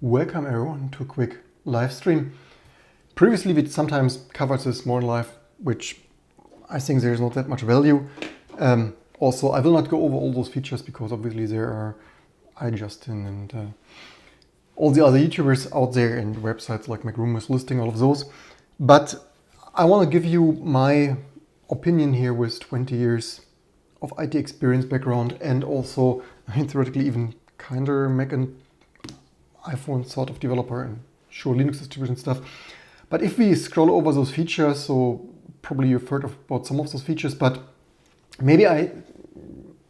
Welcome everyone to a quick live stream. Previously we sometimes covered this more in live, which I think there's not that much value. Also, I will not go over all those features because obviously there are iJustin and all the other YouTubers out there and websites like MacRumors listing all of those. But I want to give you my opinion here with 20 years of IT experience background and also, theoretically even kinder Mac and iPhone sort of developer and sure Linux distribution stuff. But if we scroll over those features, so probably you've heard about some of those features, but maybe I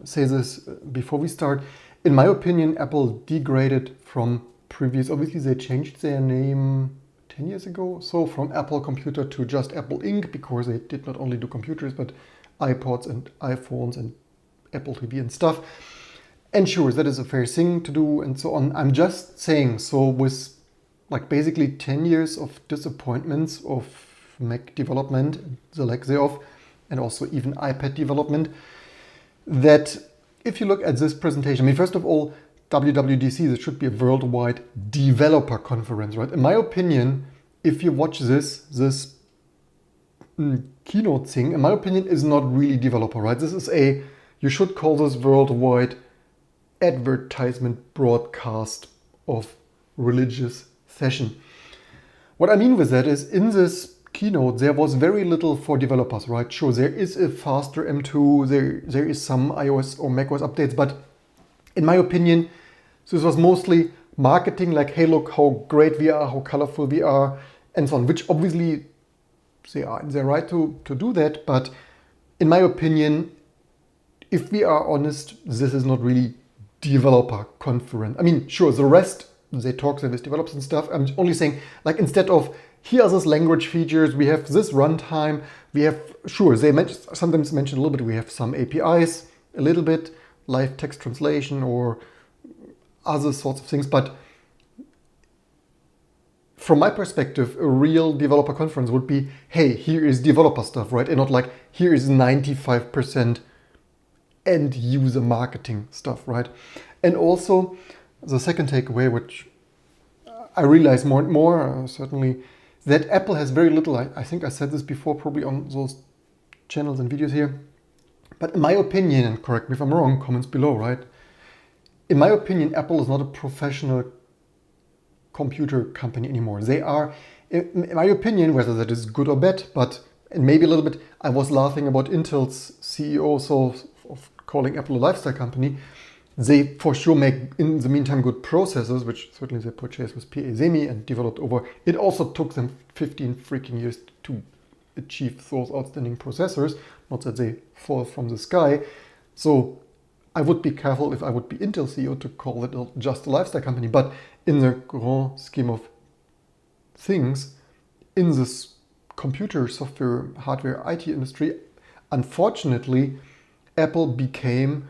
say this before we start. In my opinion, Apple degraded from previous, obviously they changed their name 10 years ago. So from Apple Computer to just Apple Inc. because they did not only do computers, but iPods and iPhones and Apple TV and stuff. And sure, that is a fair thing to do and so on. I'm just saying, so with like basically 10 years of disappointments of Mac development, the lack thereof, and also even iPad development, that if you look at this presentation, I mean, first of all, WWDC, this should be a worldwide developer conference, right? In my opinion, if you watch this keynote thing, in my opinion, is not really developer, right? This is you should call this worldwide advertisement broadcast of religious session. What I mean with that is in this keynote there was very little for developers, right? Sure, there is a faster M2, there is some iOS or macOS updates, but in my opinion this was mostly marketing, like, hey, look how great we are, how colorful we are, and so on, which obviously they are in their right to do that. But in my opinion, if we are honest, this is not really developer conference. I mean, sure, the rest, they talk with developers and stuff. I'm only saying, like, instead of here are these language features, we have this runtime, we have, sure, they sometimes mention a little bit, we have some APIs, a little bit, live text translation or other sorts of things. But from my perspective, a real developer conference would be, hey, here is developer stuff, right? And not like, here is 95% end user marketing stuff, right? And also the second takeaway, which I realize more and more, certainly, that Apple has very little, I think I said this before probably on those channels and videos here, but in my opinion, and correct me if I'm wrong, comments below, right? In my opinion, Apple is not a professional computer company anymore. They are, in my opinion, whether that is good or bad, but, and maybe a little bit, I was laughing about Intel's CEO, so of calling Apple a lifestyle company. They for sure make, in the meantime, good processors, which certainly they purchased with PA Semi and developed over. It also took them 15 freaking years to achieve those outstanding processors, not that they fall from the sky. So I would be careful if I would be Intel CEO to call it just a lifestyle company. But in the grand scheme of things, in this computer, software, hardware, IT industry, unfortunately, Apple became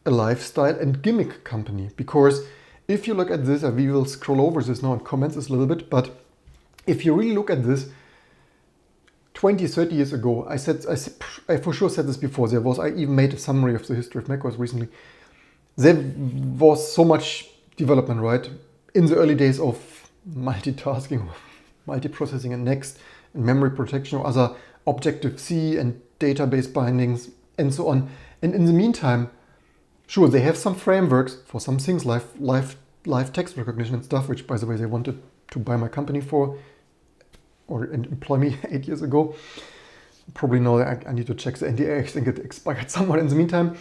a lifestyle and gimmick company. Because if you look at this, and we will scroll over this now and comment this a little bit, but if you really look at this, 20, 30 years ago, I for sure said this before, I even made a summary of the history of macOS recently. There was so much development, right? In the early days of multitasking, multiprocessing and Next, and memory protection or other Objective-C and database bindings and so on. And in the meantime, sure, they have some frameworks for some things, live text recognition and stuff, which, by the way, they wanted to buy my company for, or employ me 8 years ago. Probably now I need to check the NDA. I think it expired somewhere in the meantime.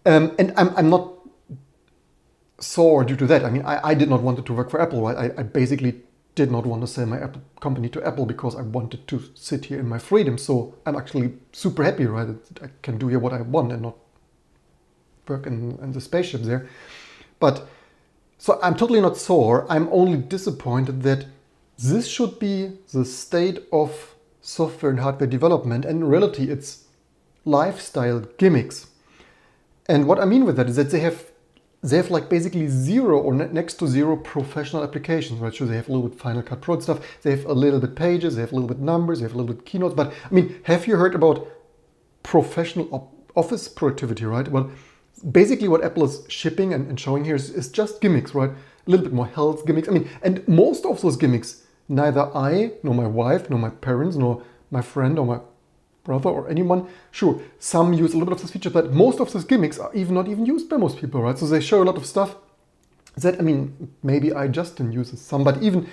And I'm not sore due to that. I mean, I did not want it to work for Apple, right? I basically did not want to sell my Apple company to Apple because I wanted to sit here in my freedom. So I'm actually super happy, right? That I can do here what I want and not work in the spaceship there. But so I'm totally not sore. I'm only disappointed that this should be the state of software and hardware development, and in reality it's lifestyle gimmicks. And what I mean with that is that they have like basically zero or next to zero professional applications, right? So they have a little bit Final Cut Pro stuff, they have a little bit Pages, they have a little bit Numbers, they have a little bit Keynotes. But I mean, have you heard about professional office productivity, right? Well, basically what Apple is shipping and showing here is just gimmicks, right? a little bit more health gimmicks. I mean, and most of those gimmicks, neither I, nor my wife, nor my parents, nor my friend, or my brother, or anyone, sure, some use a little bit of this feature, but most of those gimmicks are not even used by most people, right? So they show a lot of stuff that, I mean, maybe iJustin uses some, but even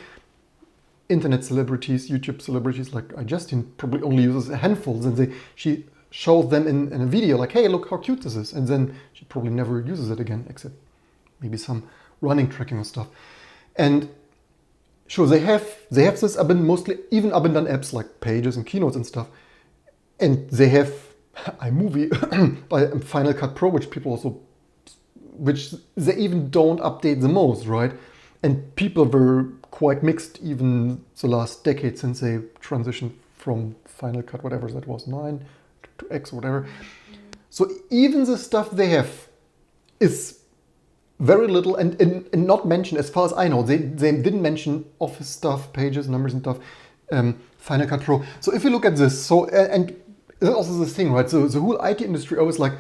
internet celebrities, YouTube celebrities like iJustin probably only uses a handful, and she shows them in a video like, hey, look how cute this is, and then she probably never uses it again, except maybe some running tracking or stuff. And sure, they have this mostly even abundant apps like Pages and Keynotes and stuff, and they have iMovie by Final Cut Pro, which they even don't update the most, right? And people were quite mixed even the last decade since they transitioned from Final Cut, whatever that was, 9 to X or whatever. So even the stuff they have is very little and not mentioned, as far as I know. They didn't mention Office stuff, Pages, Numbers and stuff, Final Cut Pro. So if you look at this, and there's also this thing, right? So the whole IT industry always like,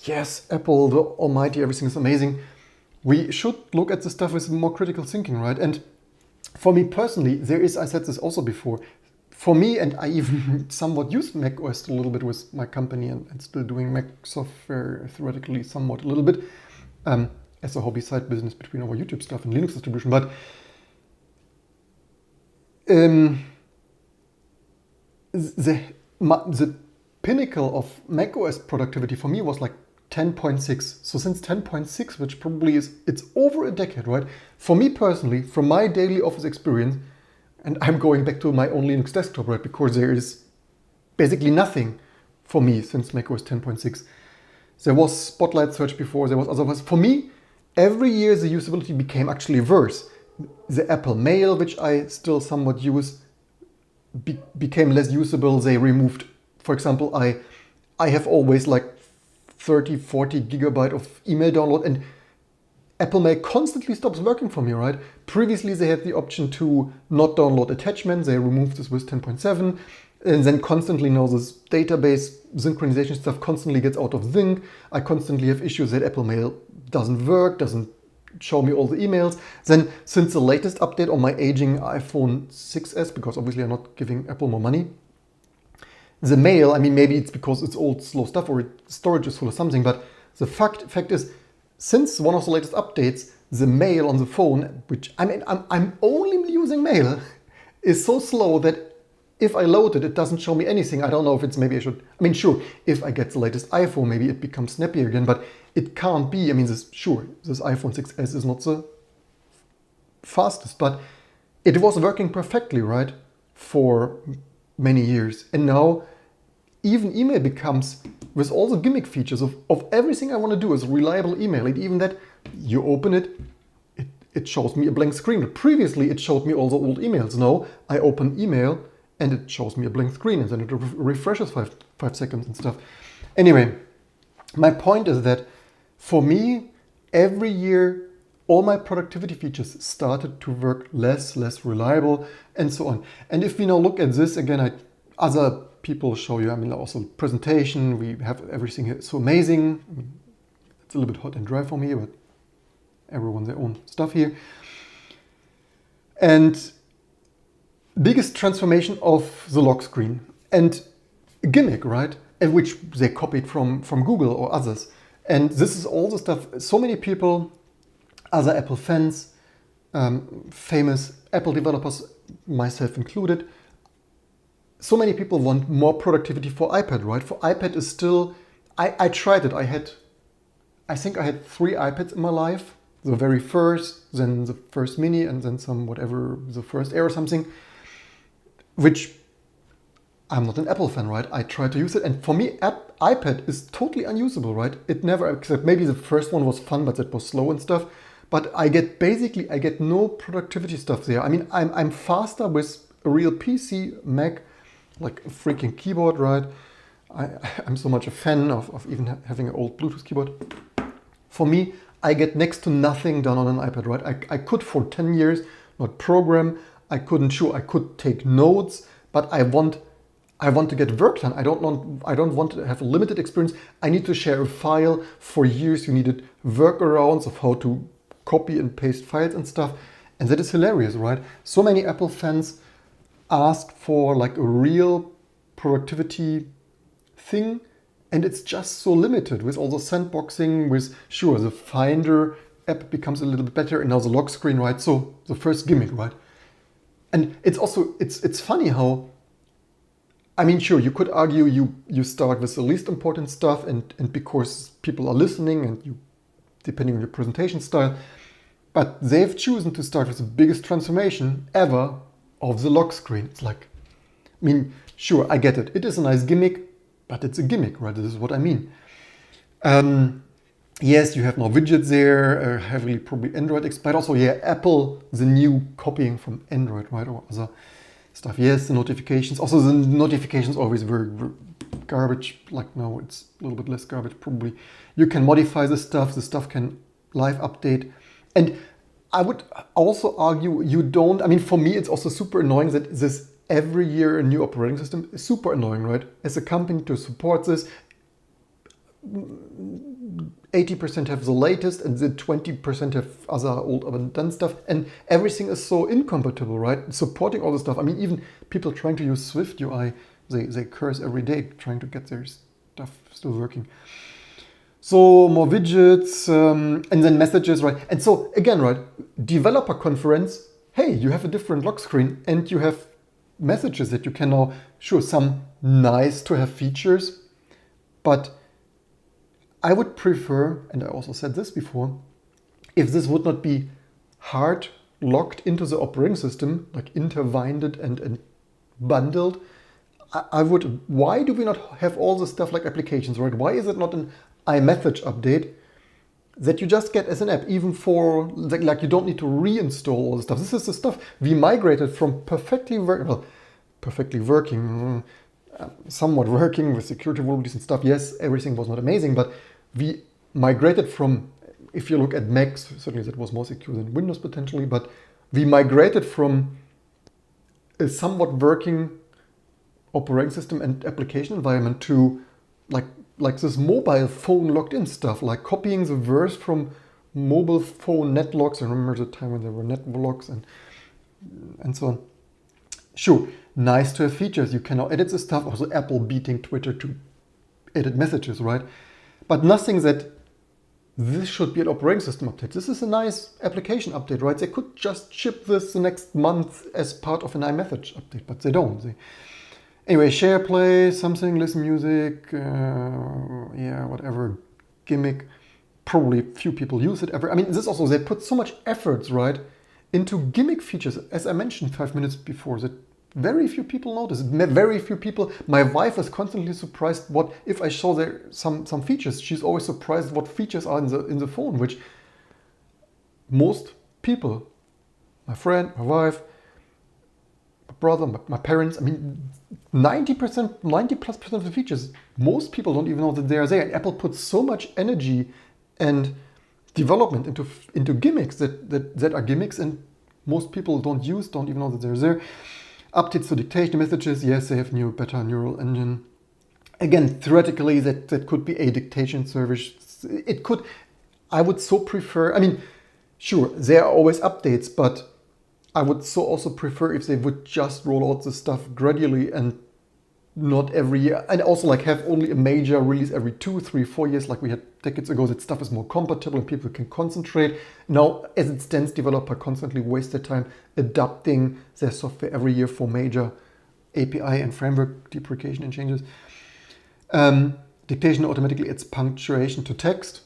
yes, Apple, the almighty, everything is amazing. We should look at the stuff with more critical thinking, right? And for me personally, I said this also before, for me, and I even somewhat used macOS a little bit with my company and still doing Mac software theoretically somewhat a little bit as a hobby side business between our YouTube stuff and Linux distribution. But the pinnacle of macOS productivity for me was like 10.6. So since 10.6, which probably it's over a decade, right? For me personally, from my daily office experience, and I'm going back to my own Linux desktop, right? Because there is basically nothing for me since macOS 10.6. There was Spotlight Search before, there was otherwise. For me, every year the usability became actually worse. The Apple Mail, which I still somewhat use, became less usable. They removed, for example, I have always like 30, 40 gigabyte of email download, and Apple Mail constantly stops working for me, right? Previously, they had the option to not download attachments. They removed this with 10.7. And then constantly now this database synchronization stuff constantly gets out of sync. I constantly have issues that Apple Mail doesn't work, doesn't show me all the emails. Then since the latest update on my aging iPhone 6s, because obviously I'm not giving Apple more money, the mail, I mean, maybe it's because it's old, slow stuff or storage is full of something, but the fact is, since one of the latest updates, the mail on the phone, which I mean, I'm only using mail, is so slow that if I load it, it doesn't show me anything. I don't know if it's maybe I should, I mean, sure, if I get the latest iPhone, maybe it becomes snappier again, but it can't be. I mean, this iPhone 6s is not the fastest, but it was working perfectly, right, for many years. And now even email becomes, with all the gimmick features of everything I want to do is reliable email. And even that, you open it, it shows me a blank screen. But previously, it showed me all the old emails. Now, I open email and it shows me a blank screen and then it refreshes 5 seconds and stuff. Anyway, my point is that for me, every year, all my productivity features started to work less reliable and so on. And if we now look at this, again, other people show you, I mean, also presentation, we have everything here, so amazing. I mean, it's a little bit hot and dry for me, but everyone their own stuff here. And biggest transformation of the lock screen and gimmick, right? And which they copied from Google or others. And this is all the stuff, so many people, other Apple fans, famous Apple developers, myself included, so many people want more productivity for iPad, right? For iPad is still, I tried it. I think I had 3 iPads in my life. The very first, then the first mini, and then some whatever, the first Air or something, which I'm not an Apple fan, right? I tried to use it. And for me, iPad is totally unusable, right? It never, except maybe the first one was fun, but it was slow and stuff. But I get no productivity stuff there. I mean, I'm faster with a real PC, Mac, like a freaking keyboard, right? I'm so much a fan of even having an old Bluetooth keyboard. For me, I get next to nothing done on an iPad, right? I could for 10 years not program. I could take notes, but I want to get work done. I don't want to have a limited experience. I need to share a file. For years, you needed workarounds of how to copy and paste files and stuff. And that is hilarious, right? So many Apple fans ask for like a real productivity thing, and it's just so limited with all the sandboxing, with, sure, the Finder app becomes a little bit better, and now the lock screen, right? So the first gimmick, right? And it's also, it's funny how, I mean, sure, you could argue you start with the least important stuff, and because people are listening, and you, depending on your presentation style, but they've chosen to start with the biggest transformation ever of the lock screen. It's like, I mean, sure, I get it. It is a nice gimmick, but it's a gimmick, right? This is what I mean. Yes, you have now widgets there, heavily probably Android, but also, yeah, Apple, the new copying from Android, right? Or other stuff. Yes, the notifications. Also, the notifications always were garbage. Like now it's a little bit less garbage, probably. You can modify the stuff can live update. And I would also argue you don't, I mean, for me, it's also super annoying that this every year a new operating system is super annoying, right? As a company to support this, 80% have the latest and the 20% have other old overdone stuff, and everything is so incompatible, right? Supporting all the stuff. I mean, even people trying to use Swift UI, they curse every day trying to get their stuff still working. So more widgets, and then messages, right? And so again, right, developer conference, hey, you have a different lock screen and you have messages that you can now, sure, some nice to have features, but I would prefer, and I also said this before, if this would not be hard locked into the operating system, like intertwined and bundled, I would, why do we not have all the stuff like applications, right? Why is it not an iMessage update that you just get as an app, even for, like you don't need to reinstall all the stuff. This is the stuff we migrated from perfectly working, somewhat working with security vulnerabilities and stuff. Yes, everything was not amazing, but we migrated from, if you look at Macs, certainly that was more secure than Windows potentially, but we migrated from a somewhat working operating system and application environment to like this mobile phone locked in stuff, like copying the verse from mobile phone netlocks. I remember the time when there were netlocks and so on. Sure, nice to have features. You can now edit the stuff. Also, Apple beating Twitter to edit messages, right? But nothing that this should be an operating system update. This is a nice application update, right? They could just ship this the next month as part of an iMessage update, but they don't. Anyway, share, play, something, listen music, yeah, whatever, gimmick. Probably few people use it ever. I mean, this also, they put so much efforts, right, into gimmick features, as I mentioned 5 minutes before, that very few people notice. Very few people, my wife is constantly surprised what, if I show there some features, she's always surprised what features are in the phone, which most people, my friend, my wife, my brother, my parents, I mean, 90+ % of the features, most people don't even know that they are there. And Apple puts so much energy and development into gimmicks that are gimmicks, and most people don't even know that they're there. Updates to dictation messages, yes, they have new, better neural engine. Again, theoretically, that could be a dictation service. It could, I would so prefer, I mean, sure, there are always updates, but I would so also prefer if they would just roll out the stuff gradually and not every year. And also like have only a major release every 2, 3, 4 years, like we had decades ago, that stuff is more compatible and people can concentrate. Now, as it stands, developers constantly waste their time adapting their software every year for major API and framework deprecation and changes. Dictation automatically adds punctuation to text.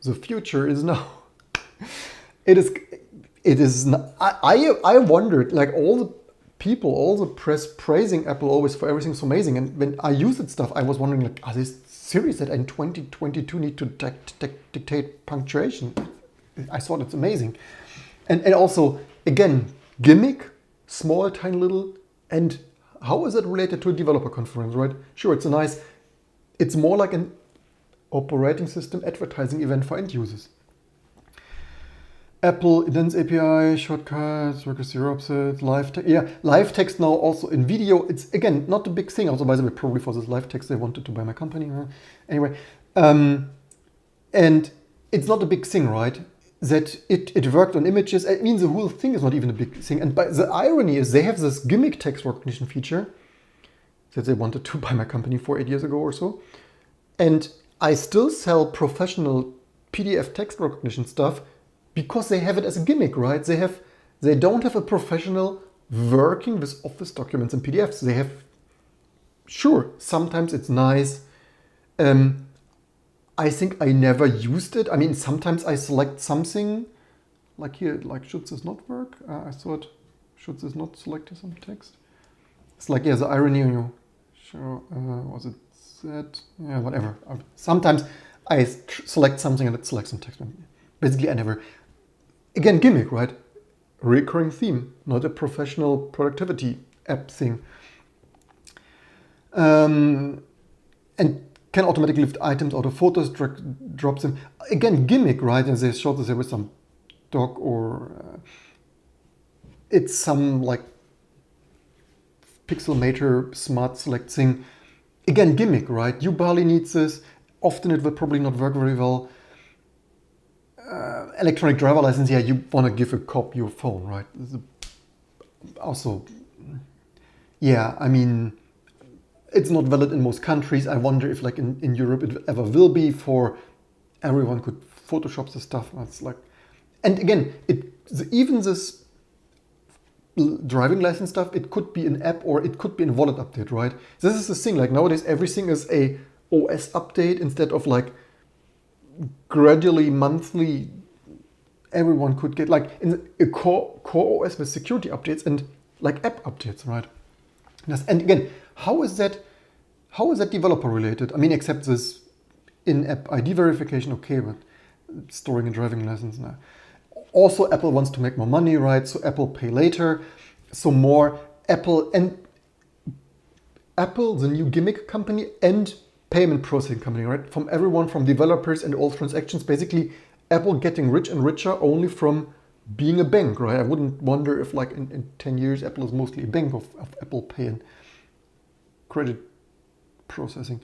The future is now. It is not, I wondered, like all the people, all the press praising Apple always for everything so amazing. And when I used that stuff, I was wondering, like, are they serious that in 2022 need to dictate punctuation? I thought it's amazing. And also, again, gimmick, small, tiny little, and how is it related to a developer conference, right? Sure, it's more like an operating system advertising event for end users. Apple Indents API, shortcuts, workers zero offset, live text. Yeah, live text now also in video. It's, again, not a big thing. Also, by the way, probably for this live text, they wanted to buy my company. Anyway, and it's not a big thing, right? That it worked on images. I mean, the whole thing is not even a big thing. And the irony is they have this gimmick text recognition feature that they wanted to buy my company for 8 years ago or so. And I still sell professional PDF text recognition stuff because they have it as a gimmick, right? They don't have a professional working with Office documents and PDFs. They have, sure, sometimes it's nice. I think I never used it. I mean, sometimes I select something, like here, like should this not work? I thought, should this not select some text? It's like, yeah, the irony on you. Sure, was it that? Yeah, whatever. Sometimes I select something and it selects some text. Basically, I never, again, gimmick, right? Recurring theme, not a professional productivity app thing. And can automatically lift items out of photos, drops them. Again, gimmick, right? And they showed this there with some dog or it's some like pixelmator smart select thing. Again, gimmick, right? You barely need this. Often it will probably not work very well. Electronic driver license, yeah, you want to give a cop your phone, right? Also, yeah, I mean, it's not valid in most countries. I wonder if like in Europe it ever will be for everyone could Photoshop the stuff. That's like, and again, even this driving license stuff, it could be an app or it could be a wallet update, right? This is the thing, like nowadays everything is a OS update instead of like gradually monthly everyone could get like in a core OS with security updates and like app updates, right? And again, how is that developer related? I mean, except this in-app ID verification, okay, but storing a driving license now. Also, Apple wants to make more money, right? So Apple Pay Later, so more Apple, the new gimmick company and payment processing company, right? From everyone, from developers and all transactions, basically Apple getting rich and richer only from being a bank, right? I wouldn't wonder if like in 10 years, Apple is mostly a bank of Apple Pay and credit processing.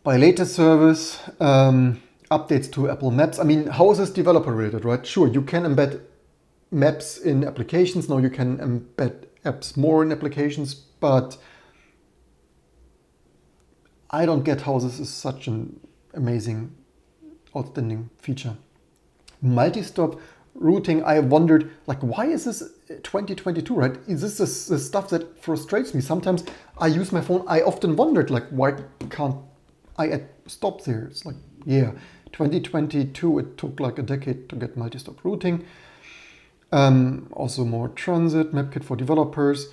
By later service, updates to Apple Maps. I mean, how is this developer related, right? Sure, you can embed maps in applications. Now you can embed apps more in applications, but I don't get how this is such an amazing, outstanding feature. Multi-stop routing, I wondered, like, why is this 2022, right? Is this the stuff that frustrates me? Sometimes I use my phone, I often wondered, like, why can't I stop there? It's like, yeah, 2022, it took like a decade to get multi-stop routing. Also more transit, MapKit for developers,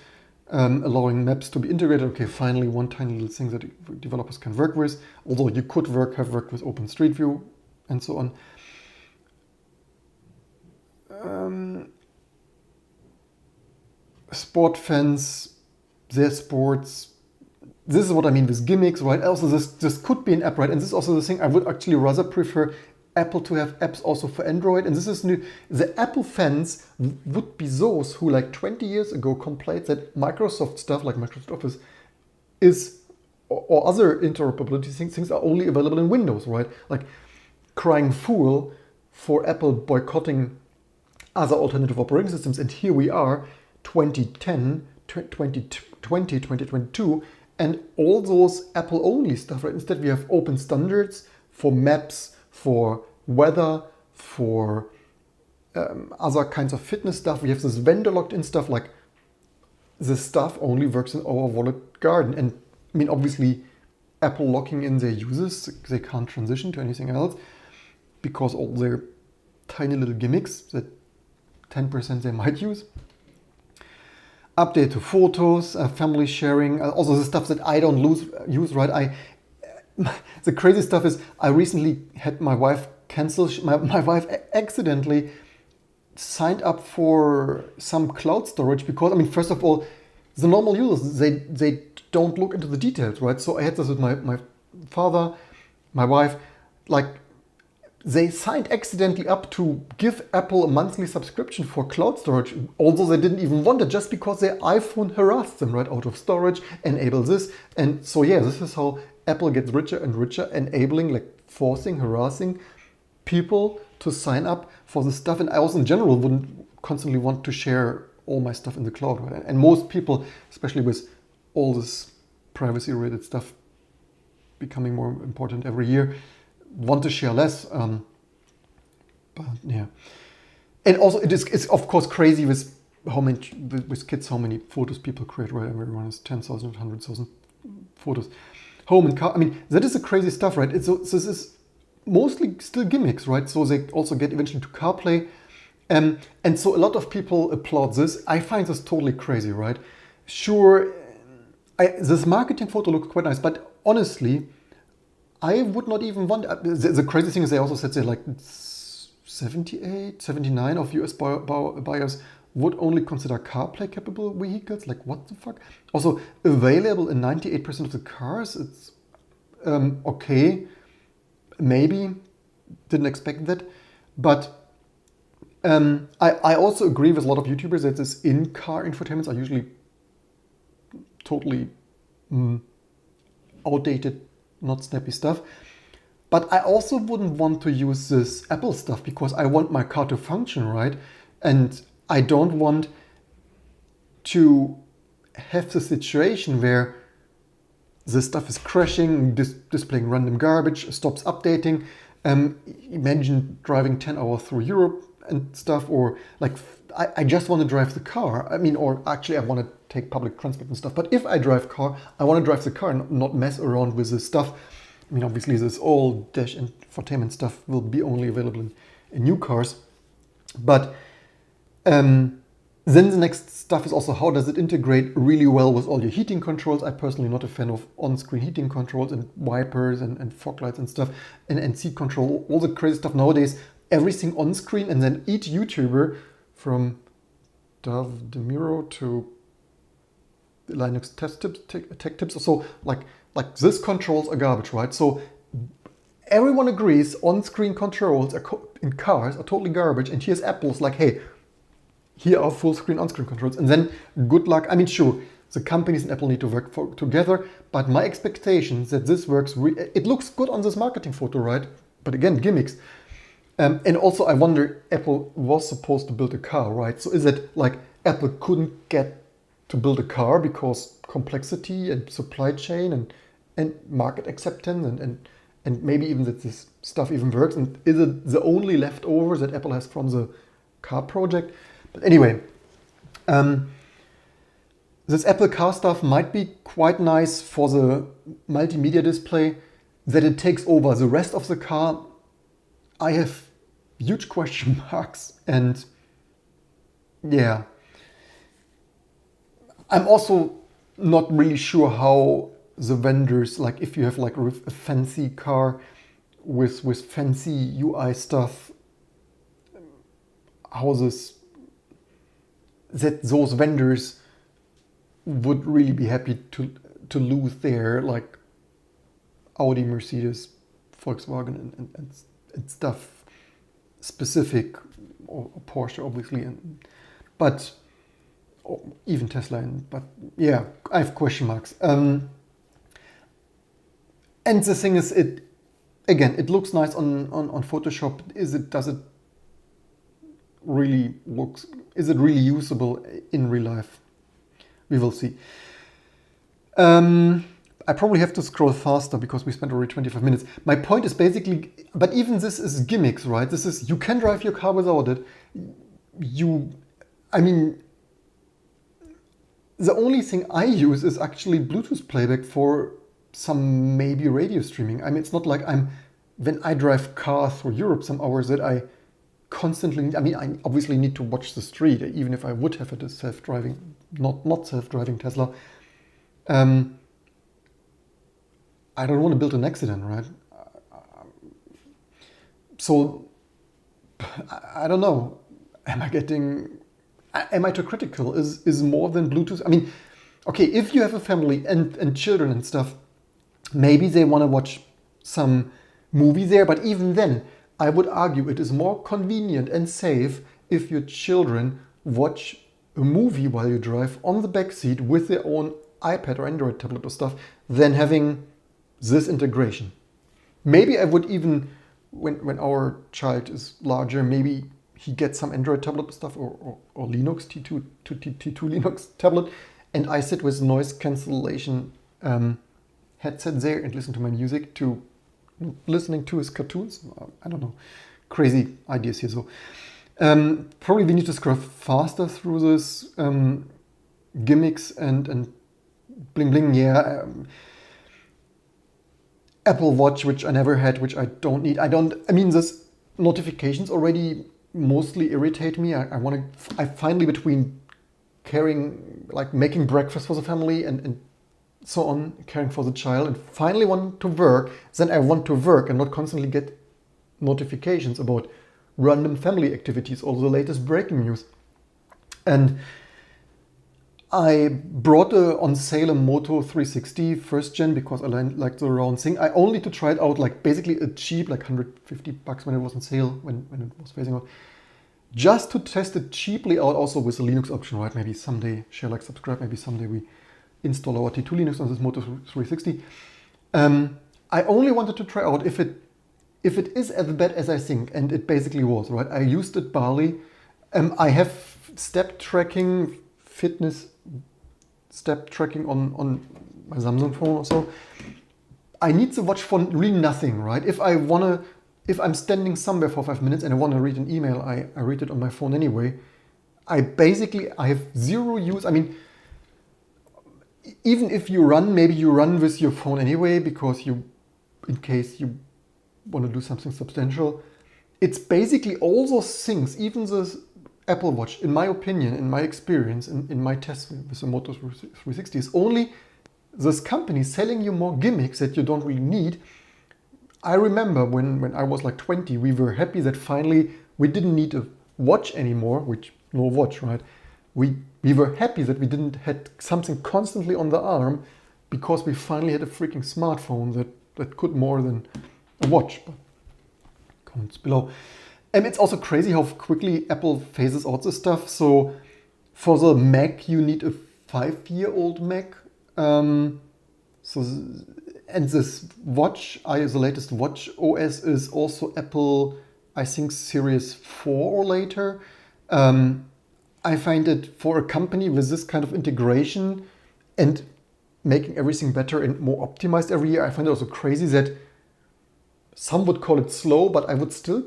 allowing maps to be integrated. Okay, finally one tiny little thing that developers can work with, although you could have worked with OpenStreetView and so on. Sport fans, their sports. This is what I mean with gimmicks, right? Also, this could be an app, right? And this is also the thing I would actually rather prefer Apple to have apps also for Android. And this is new. The Apple fans would be those who like 20 years ago complained that Microsoft stuff like Microsoft Office is, or other interoperability things are only available in Windows, right? Like crying fool for Apple boycotting other alternative operating systems. And here we are, 2010, 2020, 2022, and all those Apple-only stuff, right? Instead, we have open standards for maps, for weather, for other kinds of fitness stuff. We have this vendor locked-in stuff, like this stuff only works in our wallet garden. And I mean, obviously, Apple locking in their users, they can't transition to anything else because all their tiny little gimmicks that 10% they might use. Update to photos, family sharing, also the stuff that I don't use, right? The crazy stuff is I recently had my wife cancel, my wife accidentally signed up for some cloud storage because, I mean, first of all, the normal users, they don't look into the details, right? So I had this with my father, my wife, like they signed accidentally up to give Apple a monthly subscription for cloud storage, although they didn't even want it, just because their iPhone harassed them, right? Out of storage, enable this. And so, yeah, this is how Apple gets richer and richer, enabling, like forcing, harassing people to sign up for the stuff, and I also in general wouldn't constantly want to share all my stuff in the cloud, right? And most people, especially with all this privacy related stuff becoming more important every year, want to share less. But yeah, and also it's of course crazy with with kids how many photos people create, right? Everyone has 10,000, 100,000 photos. Home and car. I mean, that is the crazy stuff, right? So this is mostly still gimmicks, right? So they also get eventually to CarPlay. And so a lot of people applaud this. I find this totally crazy, right? Sure, this marketing photo looks quite nice, but honestly, I would not even want... The crazy thing is they also said they're like 78, 79 of US buyers would only consider CarPlay capable vehicles. Like, what the fuck? Also, available in 98% of the cars. It's okay. Maybe. Didn't expect that. But I also agree with a lot of YouTubers that this in-car infotainments are usually totally outdated, not snappy stuff. But I also wouldn't want to use this Apple stuff because I want my car to function, right? And I don't want to have the situation where the stuff is crashing, displaying random garbage, stops updating. Imagine driving 10 hours through Europe and stuff, or like I just want to drive the car. I mean, or actually I want to take public transport and stuff. But if I drive car, I want to drive the car and not mess around with this stuff. I mean, obviously this all dash infotainment stuff will be only available in new cars. But then the next stuff is also how does it integrate really well with all your heating controls. I'm personally not a fan of on-screen heating controls and wipers and fog lights and stuff and seat control, all the crazy stuff nowadays. Everything on screen, and then each YouTuber from Dave DeMiro to Linux tech tips. So like this controls are garbage, right? So everyone agrees on-screen controls in cars are totally garbage, and here's Apple's like, hey, here are full screen on-screen controls, and then good luck. I mean, sure, the companies and Apple need to work together, but my expectations that this works, it looks good on this marketing photo, right? But again, gimmicks. And also I wonder, Apple was supposed to build a car, right? So is it like Apple couldn't get to build a car because complexity and supply chain and market acceptance and maybe even that this stuff even works? And is it the only leftover that Apple has from the car project? But anyway, this Apple car stuff might be quite nice for the multimedia display, that it takes over the rest of the car. I have huge question marks, and yeah, I'm also not really sure how the vendors, like if you have like a fancy car with fancy UI stuff, how that those vendors would really be happy to lose their like Audi, Mercedes, Volkswagen and stuff specific, or Porsche obviously, but even Tesla. But yeah, I have question marks. And the thing is, it looks nice on Photoshop. Does it really looks? Is it really usable in real life? We will see. I probably have to scroll faster because we spent already 25 minutes. My point is basically, but even this is gimmicks, right? This is, you can drive your car without it. I mean, the only thing I use is actually Bluetooth playback for some maybe radio streaming. I mean, it's not like when I drive car through Europe some hours that I constantly, I mean, I obviously need to watch the street, even if I would have a self-driving, not self-driving Tesla. I don't want to build an accident, right? So, I don't know. Am I too critical? Is more than Bluetooth? I mean, okay, if you have a family and children and stuff, maybe they want to watch some movie there, but even then, I would argue it is more convenient and safe if your children watch a movie while you drive on the back seat with their own iPad or Android tablet or stuff than having this integration. Maybe I would even when our child is larger, maybe he gets some Android tablet stuff or Linux, T2 Linux tablet, and I sit with noise cancellation headset there and listen to my music, to listening to his cartoons. I don't know, crazy ideas here. So probably we need to scroll faster through this gimmicks and bling bling. Yeah. Apple Watch, which I never had, which I don't need. I mean, this notifications already mostly irritate me. I finally, between caring, like making breakfast for the family and so on, caring for the child, and finally want to work, then I want to work and not constantly get notifications about random family activities or the latest breaking news. And I brought on sale a Moto 360 first gen because I like the round thing. I only to try it out, like basically a cheap, like $150 when it was on sale, when it was phasing out. Just to test it cheaply out, also with the Linux option, right? Maybe someday, share, like, subscribe, maybe someday we install our T2 Linux on this Moto 360. I only wanted to try out if it is as bad as I think, and it basically was, right? I used it barely. I have step tracking, fitness step tracking on my Samsung phone or so. I need the watch for really nothing, right? If I'm standing somewhere for 5 minutes and I want to read an email, I read it on my phone anyway. I have zero use. I mean, even if you run, maybe you run with your phone anyway because in case you want to do something substantial. It's basically all those things, even the Apple Watch, in my opinion, in my experience, in my test with the Moto 360, is only this company selling you more gimmicks that you don't really need. I remember when I was like 20, we were happy that finally we didn't need a watch anymore, which no watch, right? We were happy that we didn't had something constantly on the arm because we finally had a freaking smartphone that could more than a watch. But comments below. And it's also crazy how quickly Apple phases out this stuff. So for the Mac, you need a 5-year-old Mac. And this watch, the latest watch OS is also Apple, I think Series 4 or later. I find it, for a company with this kind of integration and making everything better and more optimized every year, I find it also crazy that some would call it slow, but I still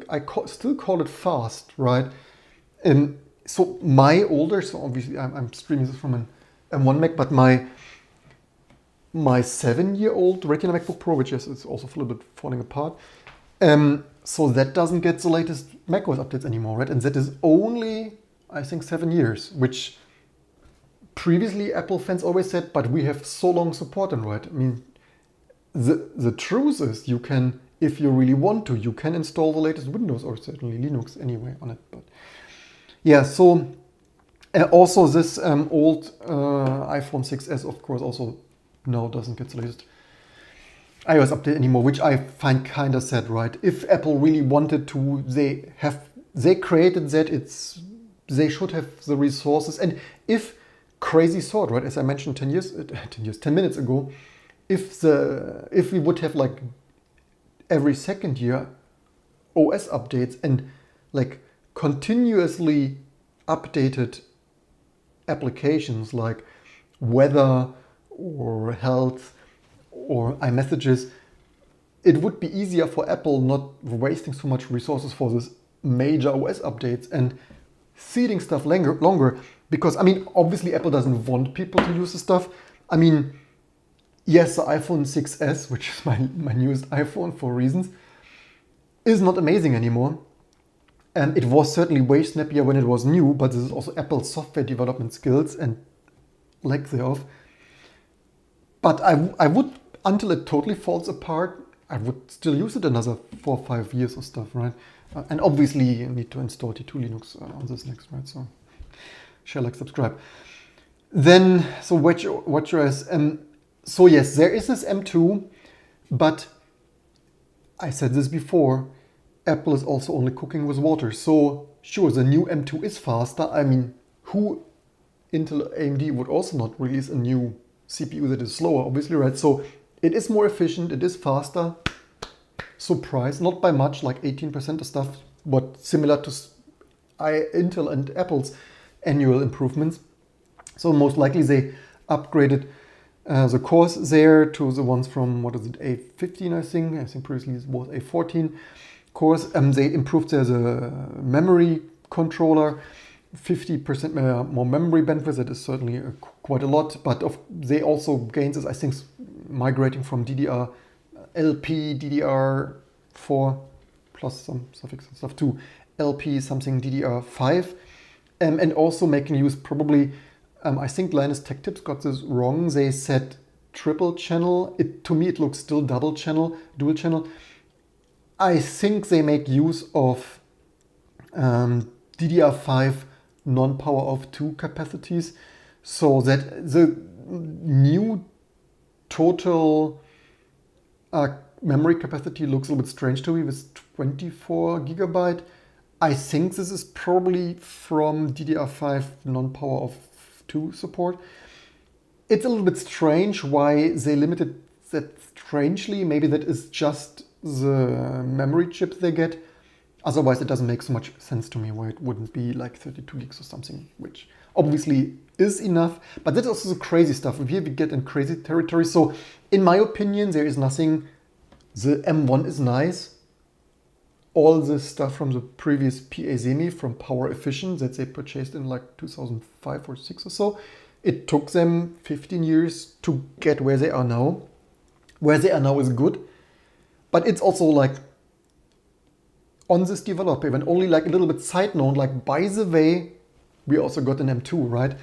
call it fast, right? So obviously I'm streaming this from an M1 Mac, but my 7-year-old Retina MacBook Pro, which is also a little bit falling apart, so that doesn't get the latest macOS updates anymore, right? And that is only, I think, 7 years, which previously Apple fans always said, but we have so long support, and right? I mean, the truth is you can, if you really want to, you can install the latest Windows or certainly Linux anyway on it. But yeah, so also this old iPhone 6s, of course, also now doesn't get the latest iOS update anymore, which I find kind of sad, right? If Apple really wanted to, they created that, they should have the resources. And if crazy thought, right, as I mentioned 10 minutes ago, if we would have like every second year OS updates and like continuously updated applications like weather or health or iMessages, it would be easier for Apple not wasting so much resources for this major OS updates and seeding stuff longer. Because, I mean, obviously Apple doesn't want people to use the stuff. I mean, yes, the iPhone 6s, which is my newest iPhone for reasons, is not amazing anymore. It was certainly way snappier when it was new, but this is also Apple's software development skills and lack thereof. But I would, until it totally falls apart, I would still use it another 4 or 5 years or stuff, right? And obviously you need to install T2 Linux on this next, right? So share, like, subscribe. Then, so WatchOS. So yes, there is this M2, but I said this before, Apple is also only cooking with water. So sure, the new M2 is faster. I mean, Intel AMD would also not release a new CPU that is slower, obviously, right? So it is more efficient, it is faster. surprised, not by much, like 18% of stuff, but similar to Intel and Apple's annual improvements. So most likely they upgraded the cores there to the ones from, what is it, A15, I think previously it was A14 cores. They improved the memory controller, 50% more memory bandwidth. That is certainly quite a lot, but they also gained this, I think, migrating from DDR LP, DDR4 plus some suffix and stuff to LP something DDR5, and also making use probably, I think Linus Tech Tips got this wrong. They said triple channel. To me it looks still double channel, dual channel. I think they make use of DDR5 non-power of 2 capacities, so that the new total memory capacity looks a little bit strange to me with 24 gigabyte. I think this is probably from DDR5 non-power of 2 support. It's a little bit strange why they limited that strangely. Maybe that is just the memory chip they get. Otherwise, it doesn't make so much sense to me why it wouldn't be like 32 gigs or something, which obviously is enough. But that's also the crazy stuff. Here we get in crazy territory. So in my opinion, there is nothing. The M1 is nice. All the stuff from the previous PA Semi from Power Efficient that they purchased in like 2005 or 6 or so. It took them 15 years to get where they are now. Where they are now is good. But it's also like on this developer event, only like a little bit side note, like by the way, we also got an M2, right?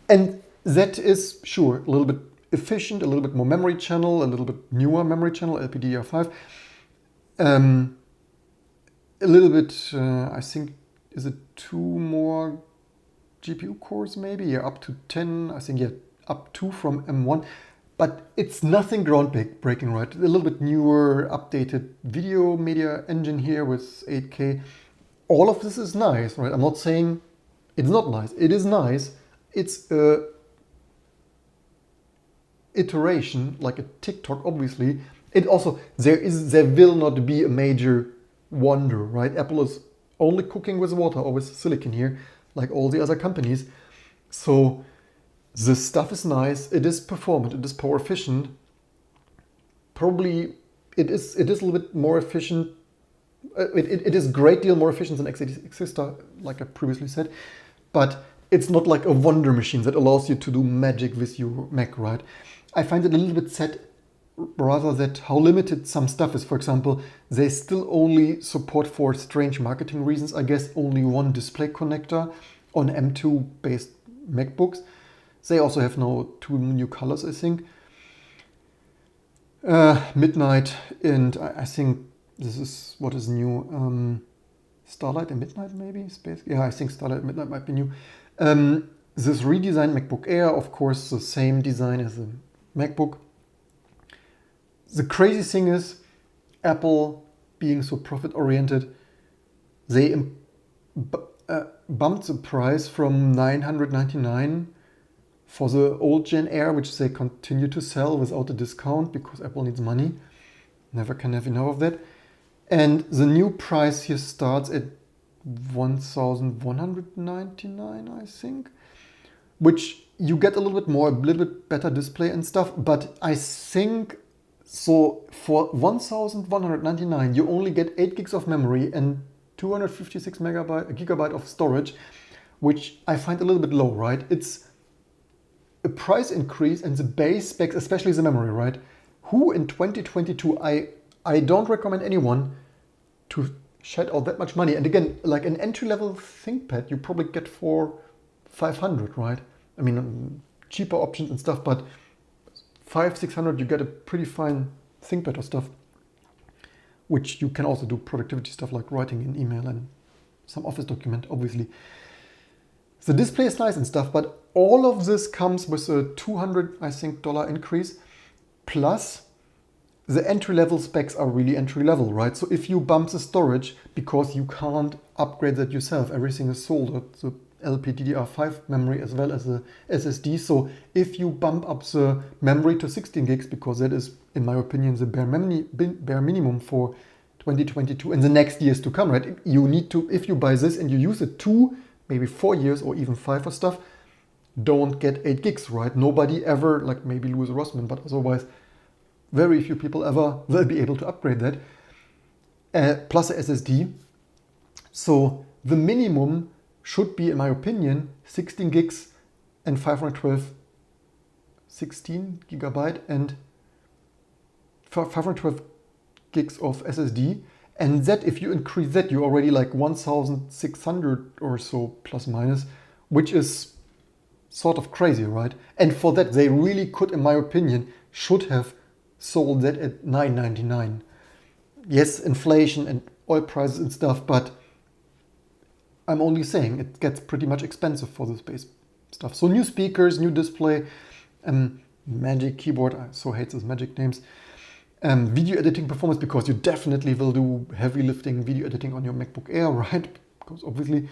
And that is sure a little bit efficient, a little bit more memory channel, a little bit newer memory channel, LPDDR5. A little bit, I think, is it 2 more GPU cores maybe? Yeah, up to 10, I think, yeah, up 2 from M1. But it's nothing groundbreaking, right? A little bit newer, updated video media engine here with 8K. All of this is nice, right? I'm not saying it's not nice. It is nice. It's a iteration, like a TikTok, obviously. It also, there will not be a major wonder, right? Apple is only cooking with water or with silicon here, like all the other companies. So the stuff is nice, it is performant, it is power efficient. Probably it is a little bit more efficient. It is a great deal more efficient than x86, like I previously said. But it's not like a wonder machine that allows you to do magic with your Mac, right? I find it a little bit sad rather that how limited some stuff is. For example, they still only support, for strange marketing reasons, I guess, only one display connector on M2 based MacBooks. They also have now 2 new colors, I think. Midnight, and I think this is what is new. Starlight and Midnight maybe? Space? Yeah, I think Starlight and Midnight might be new. This redesigned MacBook Air, of course, the same design as the MacBook. The crazy thing is, Apple being so profit-oriented, they bumped the price from $999 for the old Gen Air, which they continue to sell without a discount because Apple needs money. Never can have enough of that. And the new price here starts at $1,199, I think, which you get a little bit more, a little bit better display and stuff. But I think, so for $1,199, you only get 8 gigs of memory and 256 gigabyte of storage, which I find a little bit low, right? It's a price increase and the base specs, especially the memory, right? Who in 2022, I don't recommend anyone to shed out that much money. And again, like an entry-level ThinkPad, you probably get for $500, right? I mean, cheaper options and stuff, but $500-600, you get a pretty fine ThinkPad or stuff, which you can also do productivity stuff like writing an email and some Office document, obviously. The display is nice and stuff, but all of this comes with a $200, I think, increase, plus the entry-level specs are really entry-level, right? So if you bump the storage, because you can't upgrade that yourself, everything is sold at the LPDDR5 memory as well as a SSD. So if you bump up the memory to 16 gigs, because that is, in my opinion, the bare minimum for 2022 and the next years to come, right? You need to, if you buy this and you use it 2, maybe 4 years or even 5 or stuff, don't get 8 gigs, right? Nobody ever, like maybe Louis Rossmann, but otherwise very few people ever will be able to upgrade that. Plus a SSD. So the minimum should be, in my opinion, 16 gigs and 512, 16 gigabyte and 512 gigs of SSD. And that, if you increase that, you're already like 1,600 or so plus minus, which is sort of crazy, right? And for that, they really could, in my opinion, should have sold that at $9.99. Yes, inflation and oil prices and stuff, but I'm only saying it gets pretty much expensive for this base stuff. So new speakers, new display, Magic keyboard, I so hate those Magic names. Video editing performance, because you definitely will do heavy lifting video editing on your MacBook Air, right? Because obviously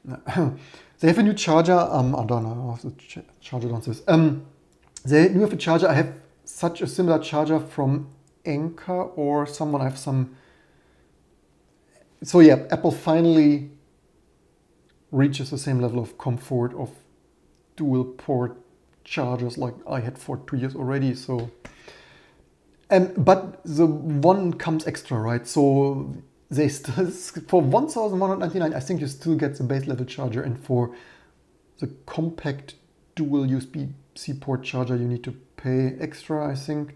they have a new charger. I don't know, the charger downstairs. They do have a charger. I have such a similar charger from Anker or someone. I have some. So yeah, Apple finally reaches the same level of comfort of dual port chargers like I had for 2 years already. So. But the one comes extra, right? So they still, for 1,199, I think you still get the base level charger, and for the compact dual USB-C port charger, you need to pay extra, I think.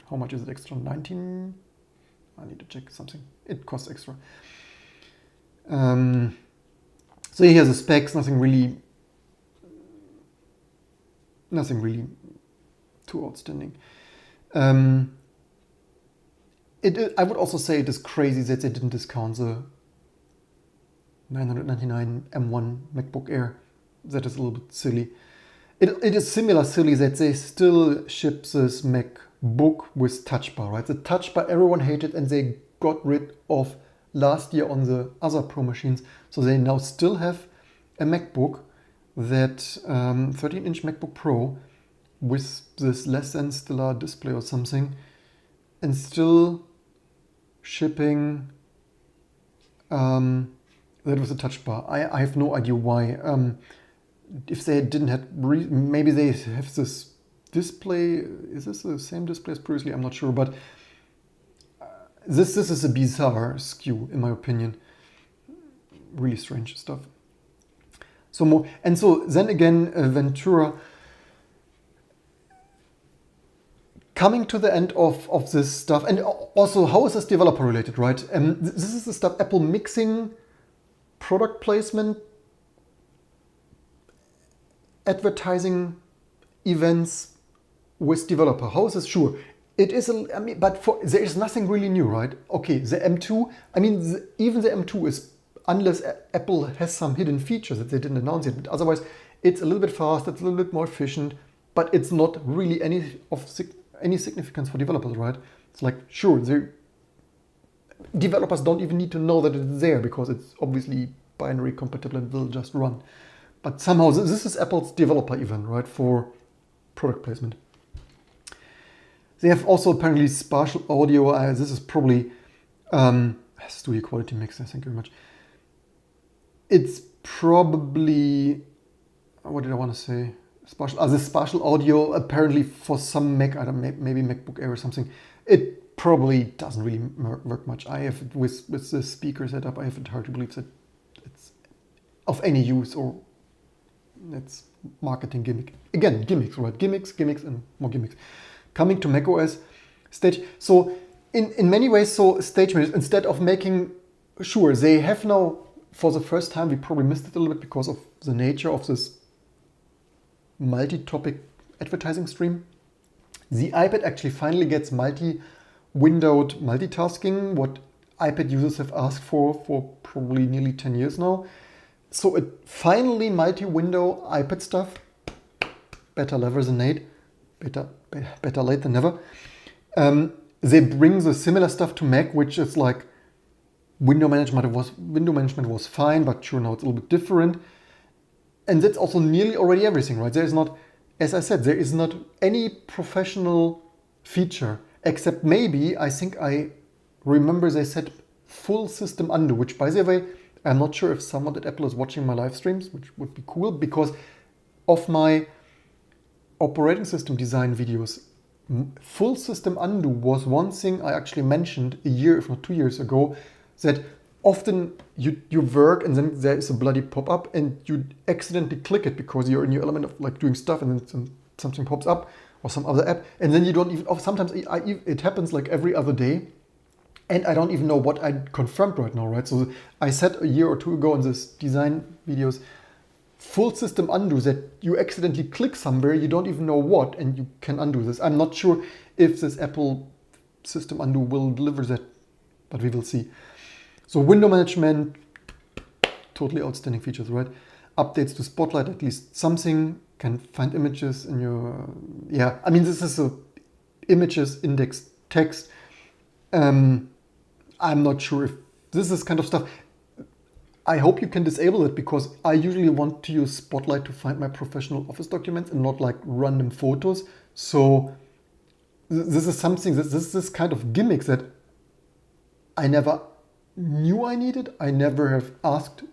How much is it extra? 19? I need to check something. It costs extra. So here's the specs. Nothing really too outstanding. I would also say it is crazy that they didn't discount the $999 M1 MacBook Air. That is a little bit silly. It is similar silly that they still ship this MacBook with touch bar, right? The touch bar everyone hated and they got rid of last year on the other Pro machines. So they now still have a MacBook, that 13-inch MacBook Pro with this less than stellar display or something, and still shipping that with a touch bar. I have no idea why. If they didn't have, maybe they have this display. Is this the same display as previously? I'm not sure, but this is a bizarre SKU in my opinion. Really strange stuff. So more, and so then again, Ventura. Coming to the end of this stuff, and also how is this developer related, right? This is the stuff Apple mixing product placement, advertising events with developer. How is this? Sure, it is. But there is nothing really new, right? Okay, the M2. I mean, even the M2 is, unless Apple has some hidden features that they didn't announce yet. But otherwise, it's a little bit faster, it's a little bit more efficient, but it's not really any significance for developers, right? It's like, sure, developers don't even need to know that it's there because it's obviously binary compatible and will just run. But somehow this is Apple's developer event, right, for product placement. They have also apparently spatial audio. This is probably studio quality mixer. Thank you very much. It's probably, what did I want to say? The spatial audio apparently for some Mac, I don't know, maybe MacBook Air or something, it probably doesn't really work much. I have it with the speaker setup. I have it hard to believe that it's of any use, or it's marketing gimmick. Again, gimmicks, right? Gimmicks, and more gimmicks. Coming to macOS Stage. So in many ways, so Stage Manager, instead of making, sure, they have now, for the first time, we probably missed it a little bit because of the nature of this multi-topic advertising stream. The iPad actually finally gets multi-windowed multitasking, what iPad users have asked for probably nearly 10 years now. So it finally multi-window iPad stuff. Better late than never. Better late than never. They bring the similar stuff to Mac, which is like window management was fine, but sure, now it's a little bit different. And that's also nearly already everything, right? There is not, as I said, there is not any professional feature, except maybe, I think I remember they said full system undo, which, by the way, I'm not sure if someone at Apple is watching my live streams, which would be cool, because of my operating system design videos, full system undo was one thing I actually mentioned a year, if not 2 years ago, that often you work and then there is a bloody pop-up and you accidentally click it because you're in your element of like doing stuff and then something pops up or some other app, and then you don't even, or sometimes it happens like every other day, and I don't even know what I confirmed right now, right? So I said a year or two ago in this design videos, full system undo, that you accidentally click somewhere, you don't even know what, and you can undo this. I'm not sure if this Apple system undo will deliver that, but we will see. So window management, totally outstanding features, right? Updates to Spotlight, at least something, can find images in your, yeah, I mean, this is a images index text. I'm not sure if this is kind of stuff. I hope you can disable it, because I usually want to use Spotlight to find my professional Office documents and not like random photos. So this is something, this is this kind of gimmick that I never knew I needed, I never have asked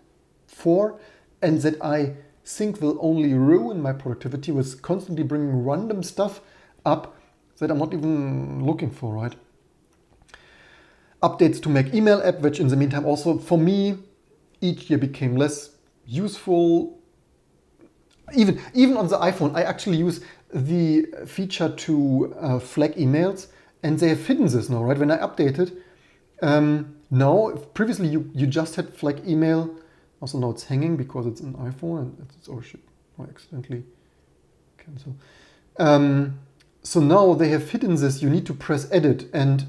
for, and that I think will only ruin my productivity with constantly bringing random stuff up that I'm not even looking for, right? Updates to Mac email app, which in the meantime also for me each year became less useful. Even on the iPhone, I actually use the feature to flag emails, and they have hidden this now, right? When I updated, now previously you just had flag email. Also now it's hanging because it's an iPhone and it's, oh shit, I accidentally cancel. So now they have hidden this. You need to press edit and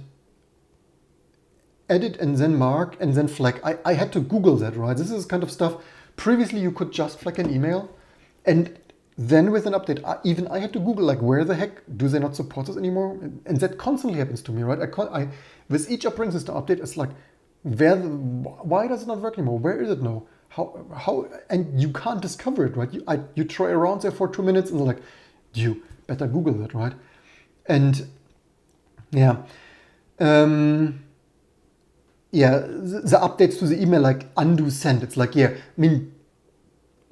then mark and then flag. I had to Google that, right? This is kind of stuff. Previously you could just flag an email, and then with an update, even I had to Google, like, where the heck do they not support this anymore? And that constantly happens to me, right? With each operating system update, it's like, why does it not work anymore? Where is it now? How? And you can't discover it, right? You try around there for 2 minutes and like, you better Google that, right? And yeah, yeah, the updates to the email, like undo send. It's like, yeah, I mean,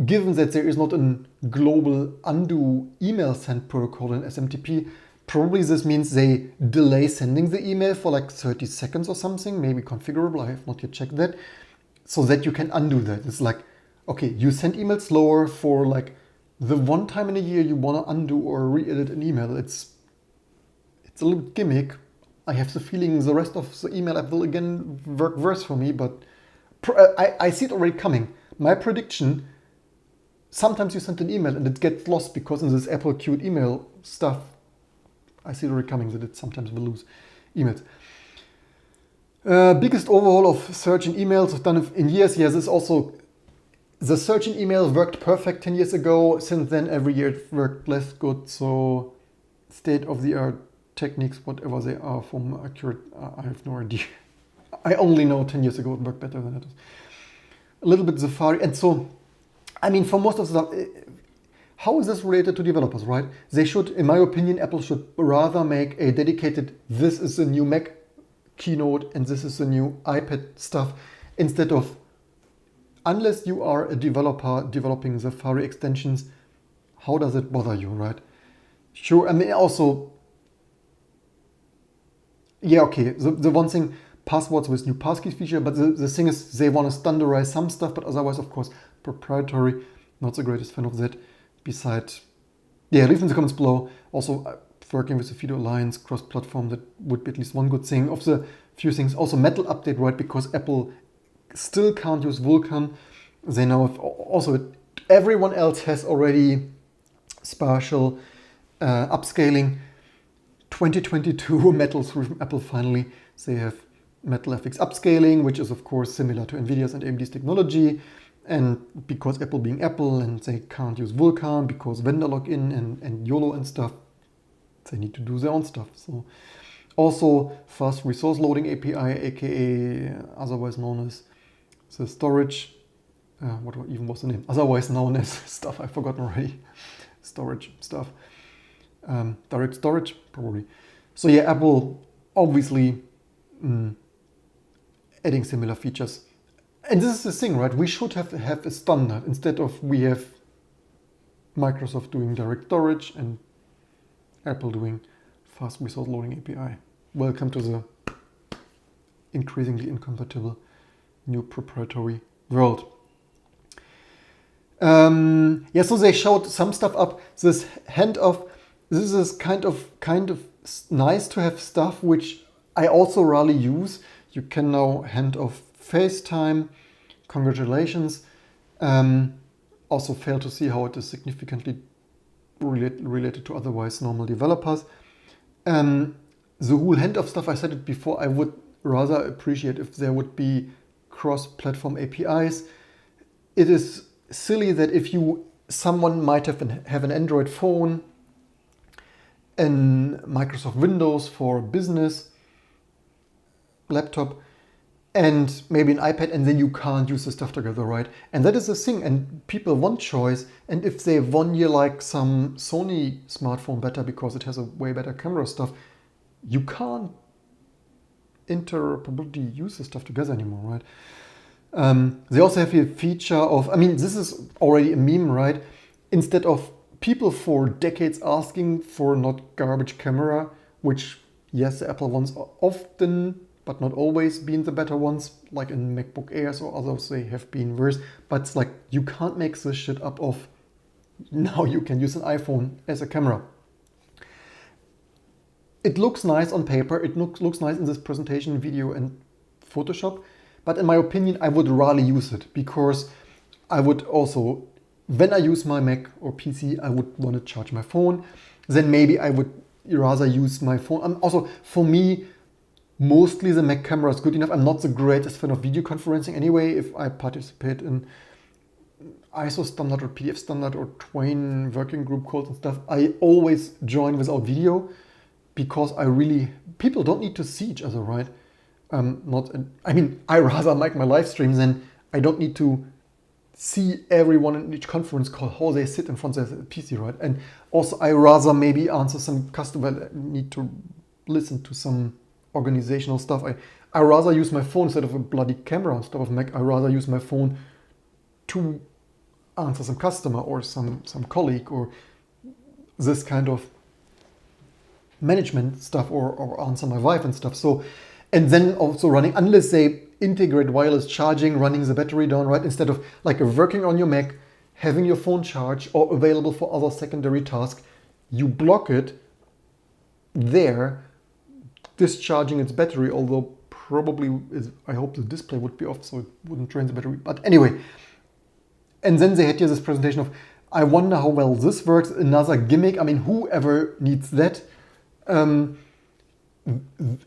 given that there is not a global undo email send protocol in SMTP, probably this means they delay sending the email for like 30 seconds or something, maybe configurable. I have not yet checked that, so that you can undo that. It's like, okay, you send emails slower for like the one time in a year you want to undo or re-edit an email. It's a little gimmick. I have the feeling the rest of the email app will again work worse for me, but I see it already coming. My prediction, sometimes you send an email and it gets lost because in this Apple queued email stuff, I see it already coming that it sometimes will lose emails. Biggest overhaul of search in emails I've done in years. Yes, this also, the search in email worked perfect 10 years ago. Since then, every year it worked less good. So state of the art techniques, whatever they are, for more accurate, I have no idea. I only know 10 years ago it worked better than it is. A little bit Safari. And so, I mean, for most of the stuff, how is this related to developers, right? They should, in my opinion, Apple should rather make a dedicated, this is the new Mac keynote and this is the new iPad stuff, instead of, unless you are a developer developing Safari extensions, how does it bother you, right? Sure, I mean, also, yeah, okay, the one thing, passwords with new passkey feature, but the thing is, they want to standardize some stuff, but otherwise, of course, proprietary, not the greatest fan of that. Besides, yeah, leave in the comments below. Also, working with the Fido Alliance cross-platform, that would be at least one good thing. Of the few things, also Metal update, right? Because Apple still can't use Vulkan. They now have also, everyone else has already spatial upscaling. 2022 Metal through Apple finally. They have Metal FX upscaling, which is of course similar to NVIDIA's and AMD's technology. And because Apple being Apple and they can't use Vulkan because vendor login and YOLO and stuff, they need to do their own stuff. So also fast resource loading API, aka otherwise known as the storage what even was the name? Otherwise known as stuff I've forgotten already. Storage stuff. Direct storage, probably. So yeah, Apple obviously adding similar features. And this is the thing, right? We should have a standard instead of we have Microsoft doing direct storage and Apple doing fast resource loading API. Welcome to the increasingly incompatible new proprietary world. Yeah, so they showed some stuff up. This handoff. This is kind of nice to have stuff which I also rarely use. You can now hand off FaceTime. Congratulations. Also fail to see how it is significantly related to otherwise normal developers. The whole handoff stuff, I said it before, I would rather appreciate if there would be cross-platform APIs. It is silly that if someone might have an Android phone and Microsoft Windows for business laptop and maybe an iPad, and then you can't use the stuff together, right? And that is the thing, and people want choice. And if they want you like some Sony smartphone better because it has a way better camera stuff, you can't interoperability use the stuff together anymore, right? They also have a feature of, I mean, this is already a meme, right? Instead of people for decades asking for not garbage camera, which yes, the Apple ones are often, but not always been the better ones, like in MacBook Airs or others, they have been worse. But it's like, you can't make this shit up of, now you can use an iPhone as a camera. It looks nice on paper, it looks nice in this presentation, video and Photoshop, but in my opinion, I would rather use it because I would also, when I use my Mac or PC, I would want to charge my phone. Then maybe I would rather use my phone. Also, for me, mostly the Mac camera is good enough. I'm not the greatest fan of video conferencing anyway. If I participate in ISO standard or PDF standard or Twain working group calls and stuff, I always join without video because people don't need to see each other, right? I rather like my live streams and I don't need to see everyone in each conference call, how they sit in front of the PC, right? And also I rather maybe answer some customer that need to listen to some organizational stuff. I rather use my phone instead of a bloody camera on top of Mac. I rather use my phone to answer some customer or some colleague or this kind of management stuff or answer my wife and stuff. So, and then also running, unless they integrate wireless charging, running the battery down, right? Instead of like working on your Mac, having your phone charged or available for other secondary tasks, you block it there, discharging its battery, although probably I hope the display would be off so it wouldn't drain the battery. But anyway, and then they had here this presentation of, I wonder how well this works, another gimmick. I mean, whoever needs that?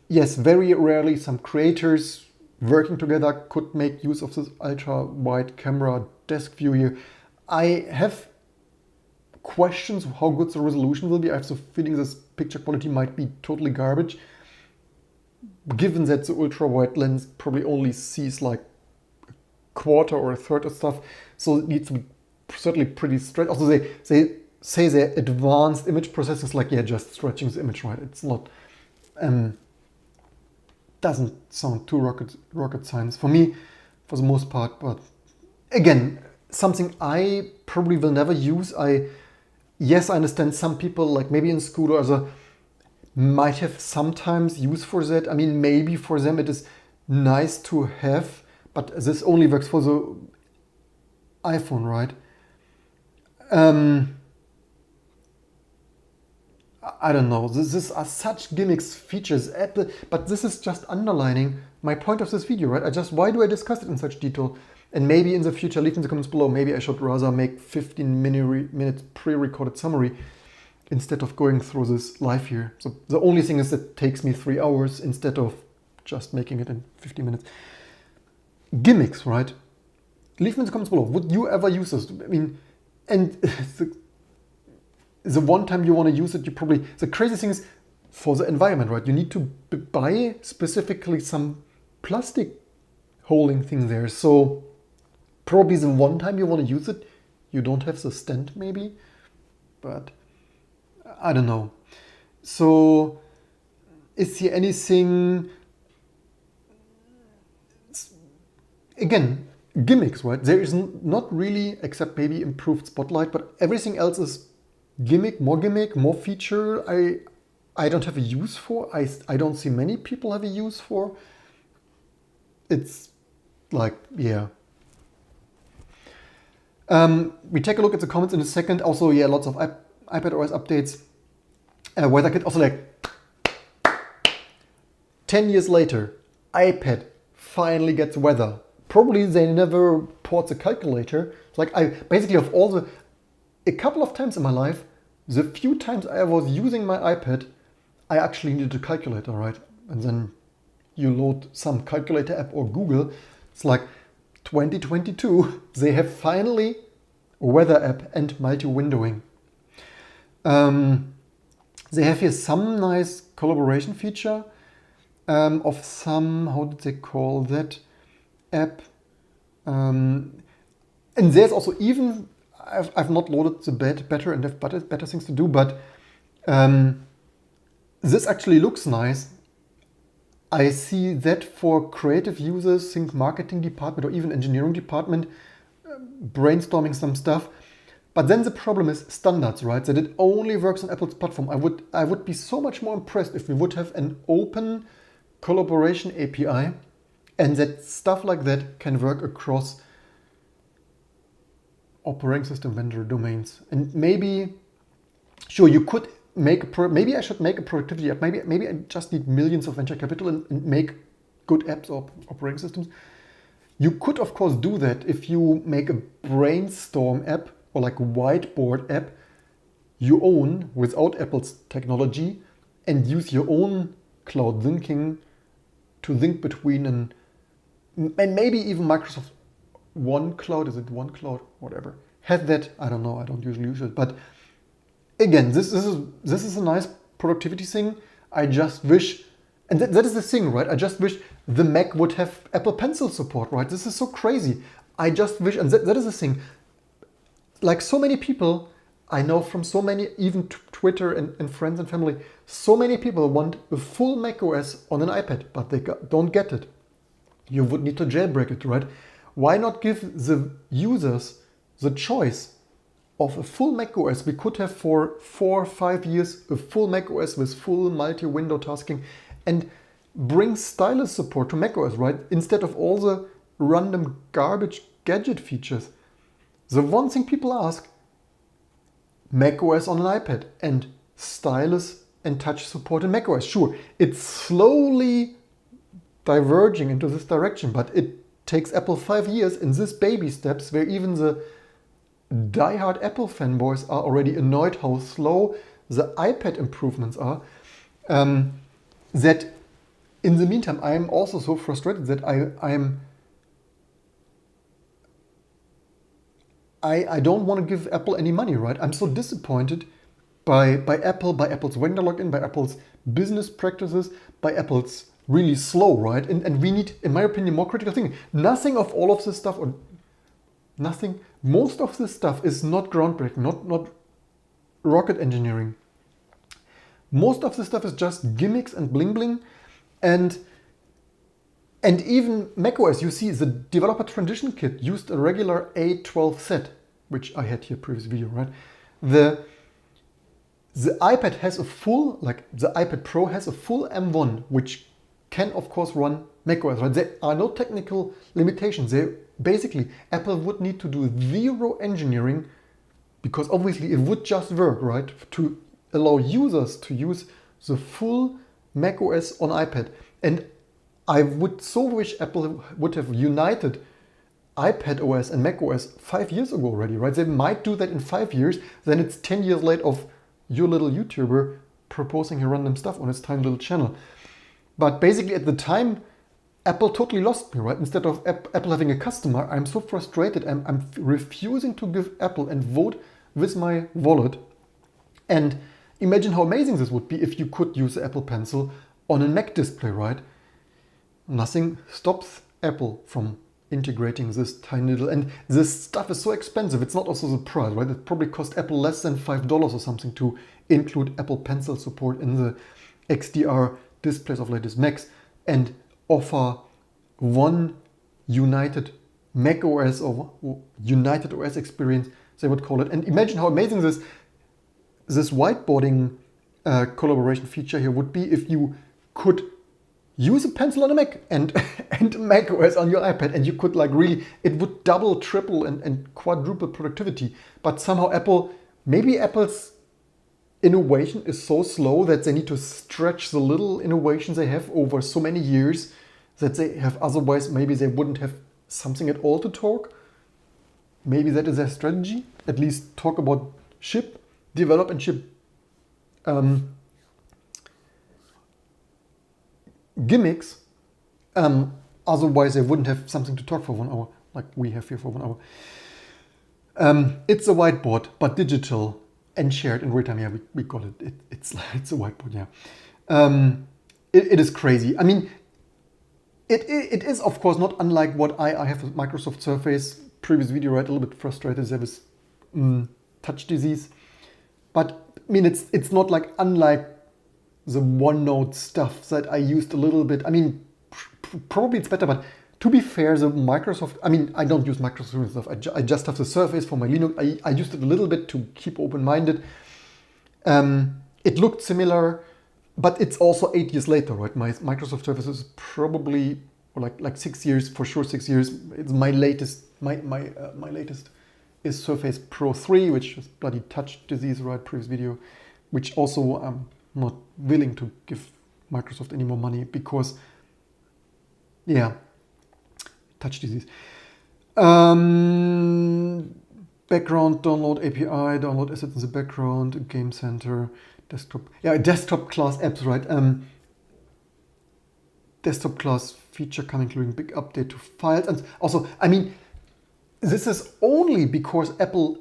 Yes, very rarely some creators working together could make use of this ultra wide camera desk view here. I have questions of how good the resolution will be. I have the feeling this picture quality might be totally garbage, given that the ultra wide lens probably only sees like a quarter or a third of stuff. So it needs to be certainly pretty straight. Also, they say their advanced image processing is like, yeah, just stretching the image, right? It's not, doesn't sound too rocket science for me, for the most part. But again, something I probably will never use. Yes, I understand some people, like maybe in school or other, might have sometimes use for that. I mean, maybe for them it is nice to have, but this only works for the iPhone, right? I don't know. These are such gimmicks, features, Apple, but this is just underlining my point of this video, right? Why do I discuss it in such detail? And maybe in the future, leave in the comments below, maybe I should rather make 15 minutes pre-recorded summary instead of going through this live here. So the only thing is it takes me 3 hours instead of just making it in 15 minutes. Gimmicks, right? Leave in the comments below. Would you ever use this? I mean, and the one time you want to use it, the crazy thing is for the environment, right? You need to buy specifically some plastic holding thing there. So Probably the one time you want to use it, you don't have the stand maybe, but I don't know. So is here anything, again, gimmicks, right? There is not really, except maybe improved spotlight, but everything else is gimmick, more feature. I don't have a use for. I don't see many people have a use for. It's like, yeah. We take a look at the comments in a second. Also, yeah, lots of iPadOS updates. WeatherKit, also like 10 years later, iPad finally gets weather. Probably they never port the calculator. It's like basically of all a couple of times in my life, the few times I was using my iPad, I actually needed a calculator, right? And then you load some calculator app or Google. It's like 2022, they have finally a weather app and multi-windowing. They have here some nice collaboration feature of some, how did they call that app? And there's also even, I've not loaded the better and have better things to do, but this actually looks nice. I see that for creative users, think marketing department or even engineering department, brainstorming some stuff. But then the problem is standards, right? That it only works on Apple's platform. I would be so much more impressed if we would have an open collaboration API and that stuff like that can work across operating system vendor domains. And maybe, sure, you could make maybe I should make a productivity app. Maybe I just need millions of venture capital and make good apps or operating systems. You could, of course, do that if you make a brainstorm app or like a whiteboard app you own without Apple's technology and use your own cloud thinking to think between and maybe even Microsoft OneCloud, is it OneCloud, whatever. Had that, I don't know, I don't usually use it, but again, this is a nice productivity thing. I just wish, and that is the thing, right? I just wish the Mac would have Apple Pencil support, right? This is so crazy. I just wish, and that is the thing. Like so many people I know from so many, even Twitter and friends and family, so many people want a full macOS on an iPad, but they don't get it. You would need to jailbreak it, right? Why not give the users the choice of a full macOS? We could have for 4 or 5 years a full macOS with full multi-window tasking and bring stylus support to macOS, right? Instead of all the random garbage gadget features. The one thing people ask, macOS on an iPad and stylus and touch support in macOS. Sure, it's slowly diverging into this direction, but it takes Apple 5 years in this baby steps where even the diehard Apple fanboys are already annoyed how slow the iPad improvements are, that in the meantime I am also so frustrated that I don't want to give Apple any money, right? I'm so disappointed by Apple, by Apple's vendor login, by Apple's business practices, by Apple's really slow, right? And we need, in my opinion, more critical thinking. Nothing of all of this stuff, or nothing, most of this stuff is not groundbreaking, not rocket engineering. Most of this stuff is just gimmicks and bling bling. And even macOS, you see the developer transition kit used a regular A12 set, which I had here previous video, right? The iPad has a full, like the iPad Pro has a full M1, which can of course run macOS, right? There are no technical limitations. Basically, Apple would need to do zero engineering because obviously it would just work, right? To allow users to use the full macOS on iPad. And I would so wish Apple would have united iPadOS and macOS 5 years ago already, right? They might do that in 5 years, then it's 10 years late of your little YouTuber proposing random stuff on his tiny little channel. But basically at the time, Apple totally lost me, right? Instead of Apple having a customer, I'm so frustrated. I'm refusing to give Apple and vote with my wallet. And imagine how amazing this would be if you could use the Apple Pencil on a Mac display, right? Nothing stops Apple from integrating this tiny little, and this stuff is so expensive. It's not also the price, right? It probably cost Apple less than $5 or something to include Apple Pencil support in the XDR displays of latest Macs and offer one united macOS or united OS experience, they would call it. And imagine how amazing this whiteboarding collaboration feature here would be if you could use a pencil on a Mac and macOS on your iPad, and you could like really, it would double, triple, and quadruple productivity. But somehow maybe Apple's innovation is so slow that they need to stretch the little innovations they have over so many years that they have, otherwise maybe they wouldn't have something at all to talk. Maybe that is their strategy. At least talk about develop and ship gimmicks. Otherwise they wouldn't have something to talk for 1 hour, like we have here for 1 hour. It's a whiteboard, but digital and shared in real time. Yeah, we got it. It's a whiteboard, yeah. It is crazy. I mean, it is, of course, not unlike what I have with Microsoft Surface. Previous video, right? A little bit frustrated there with touch disease. But, I mean, it's not like unlike the OneNote stuff that I used a little bit. I mean, probably it's better, but to be fair, the Microsoft, I mean, I don't use Microsoft stuff. I just have the Surface for my Linux. I used it a little bit to keep open-minded. It looked similar, but it's also 8 years later, right? My Microsoft Surface is probably like 6 years, for sure 6 years. It's my latest, my latest is Surface Pro 3, which is bloody touch disease, right? Previous video, which also I'm not willing to give Microsoft any more money because, yeah, touch disease. Background download API, download assets in the background, Game Center, desktop. Yeah, desktop class apps, right? Desktop class feature coming, including big update to files. And also, I mean, this is only because Apple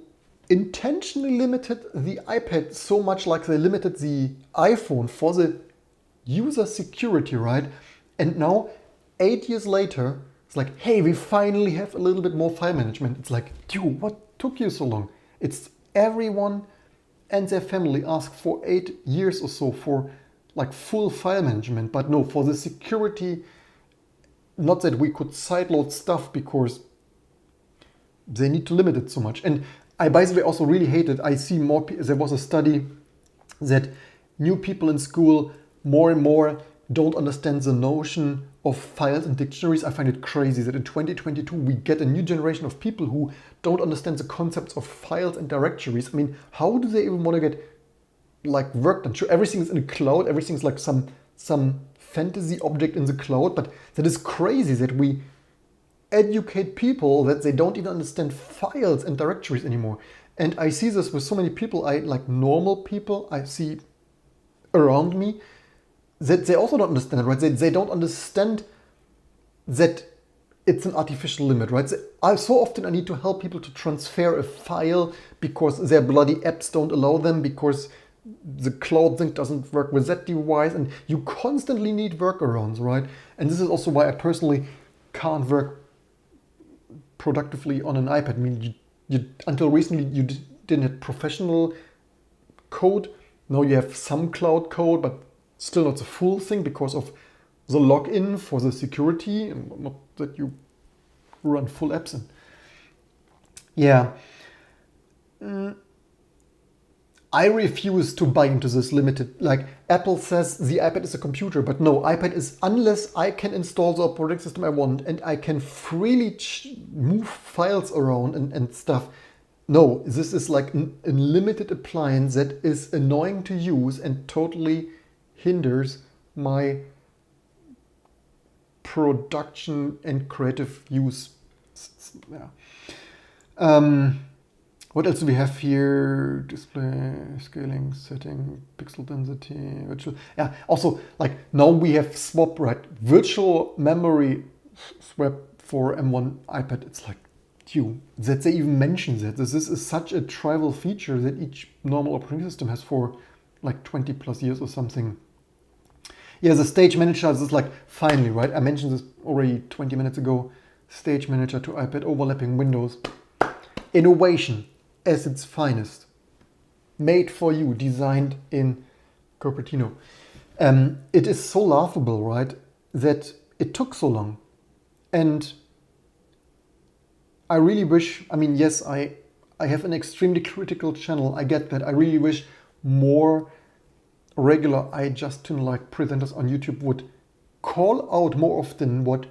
intentionally limited the iPad so much like they limited the iPhone for the user security, right? And now, 8 years later, it's like, hey, we finally have a little bit more file management. It's like, dude, what took you so long? It's everyone and their family asked for 8 years or so for like full file management. But no, for the security, not that we could sideload stuff because they need to limit it so much. And I, by the way, also really hate it. I see more, there was a study that new people in school more and more don't understand the notion of files and dictionaries. I find it crazy that in 2022 we get a new generation of people who don't understand the concepts of files and directories. I mean, how do they even want to get like work done? Sure, everything is in the cloud, everything's like some fantasy object in the cloud, but that is crazy that we educate people that they don't even understand files and directories anymore. And I see this with so many people, like normal people I see around me, that they also don't understand it, right? They don't understand that it's an artificial limit, right? So often I need to help people to transfer a file because their bloody apps don't allow them, because the cloud sync doesn't work with that device, and you constantly need workarounds, right? And this is also why I personally can't work productively on an iPad. I mean, you until recently you didn't have professional code. Now you have some cloud code, but still not the full thing because of the login for the security, and not that you run full apps in. Yeah. I refuse to buy into this limited, like Apple says the iPad is a computer, but no, iPad is, unless I can install the operating system I want and I can freely move files around and stuff. No, this is like a limited appliance that is annoying to use and totally hinders my production and creative use. Yeah. What else do we have here? Display, scaling, setting, pixel density, virtual. Yeah, also, like now we have swap, right? Virtual memory swap for M1 iPad. It's like, that they even mention that. This is such a trivial feature that each normal operating system has for like 20 plus years or something. Yeah, the stage manager is like, finally, right? I mentioned this already 20 minutes ago. Stage Manager to iPad, overlapping windows. Innovation as its finest. Made for you, designed in Cupertino. It is so laughable, right, that it took so long. And I really wish, I mean, yes, I have an extremely critical channel, I get that. I really wish more regular iJustin-like presenters on YouTube would call out more often what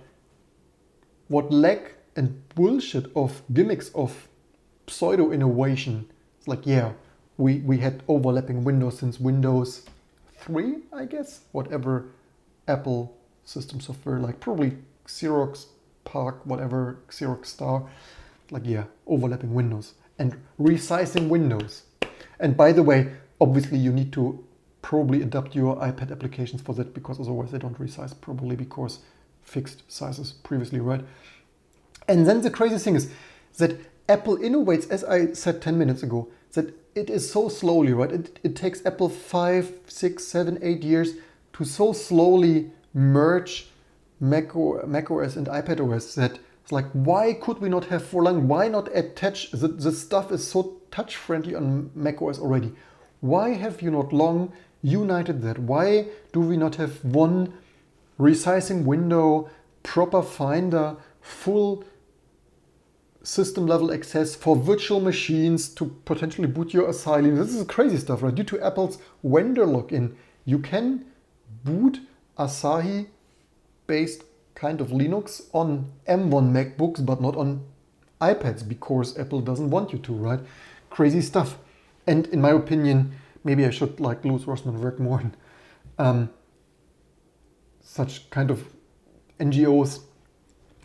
lack and bullshit of gimmicks of pseudo-innovation. It's like, yeah, we had overlapping windows since Windows 3, I guess, whatever Apple system software, like probably Xerox Park, whatever, Xerox Star, like, yeah, overlapping windows and resizing windows. And by the way, obviously you need to probably adapt your iPad applications for that, because otherwise they don't resize, probably because fixed sizes previously, right? And then the crazy thing is that Apple innovates, as I said 10 minutes ago, that it is so slowly, right? It takes Apple 5, 6, 7, 8 years to so slowly merge macOS and iPadOS that it's like, why could we not have for long? Why not attach? The stuff is so touch friendly on macOS already. Why have you not long united that? Why do we not have one resizing window, proper Finder, full system level access for virtual machines to potentially boot your Asylum? This is crazy stuff, right? Due to Apple's vendor lock-in, you can boot Asahi based kind of Linux on M1 MacBooks, but not on iPads, because Apple doesn't want you to, right? Crazy stuff. And in my opinion, maybe I should, like Louis Rossmann, work more in such kind of NGOs.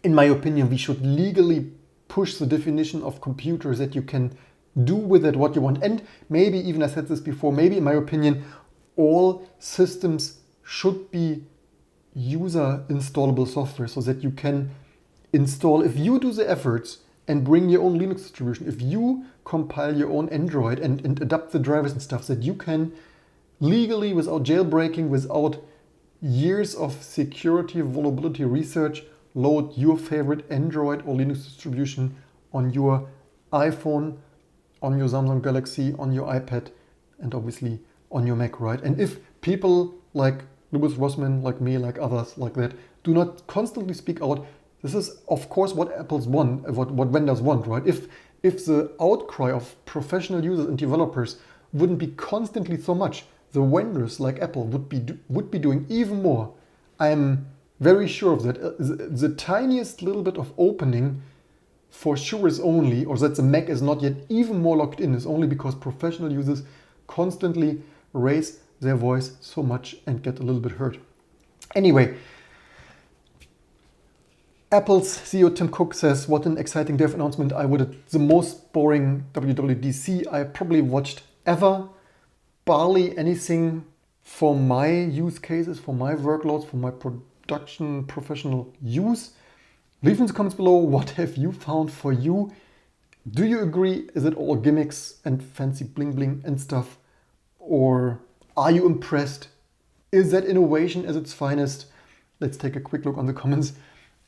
In my opinion, we should legally push the definition of computers that you can do with it what you want. And maybe, even I said this before, maybe in my opinion, all systems should be user installable software, so that you can install, if you do the efforts and bring your own Linux distribution, if you compile your own Android and adapt the drivers and stuff, that you can legally, without jailbreaking, without years of security vulnerability research, load your favorite Android or Linux distribution on your iPhone, on your Samsung Galaxy, on your iPad, and obviously on your Mac, right? And if people like Louis Rossmann, like me, like others like that, do not constantly speak out, this is of course what Apple's want, what vendors want, right? If the outcry of professional users and developers wouldn't be constantly so much, the vendors like Apple would be doing even more. I'm very sure of that. The tiniest little bit of opening for sure is only, or that the Mac is not yet even more locked in, is only because professional users constantly raise their voice so much and get a little bit hurt. Anyway, Apple's CEO Tim Cook says, what an exciting dev announcement. I would have the most boring WWDC I probably watched ever. Barely anything for my use cases, for my workloads, for my production professional use. Leave in the comments below, what have you found for you? Do you agree? Is it all gimmicks and fancy bling bling and stuff? Or are you impressed? Is that innovation at its finest? Let's take a quick look on the comments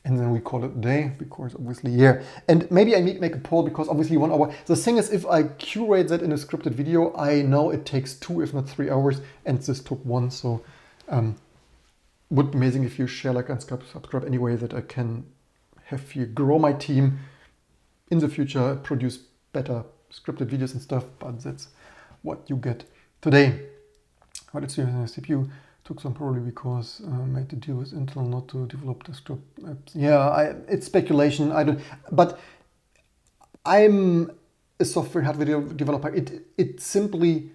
and then we call it a day, because obviously, yeah. And maybe I need to make a poll, because obviously 1 hour. The thing is, if I curate that in a scripted video, I know it takes 2, if not 3 hours, and this took 1. So would be amazing if you share, like, and subscribe anyway, that I can have you grow my team in the future, produce better scripted videos and stuff. But that's what you get today. What is your CPU? Took some probably because made the deal with Intel not to develop desktop apps. Yeah, it's speculation. I don't. But I'm a software hardware developer. It simply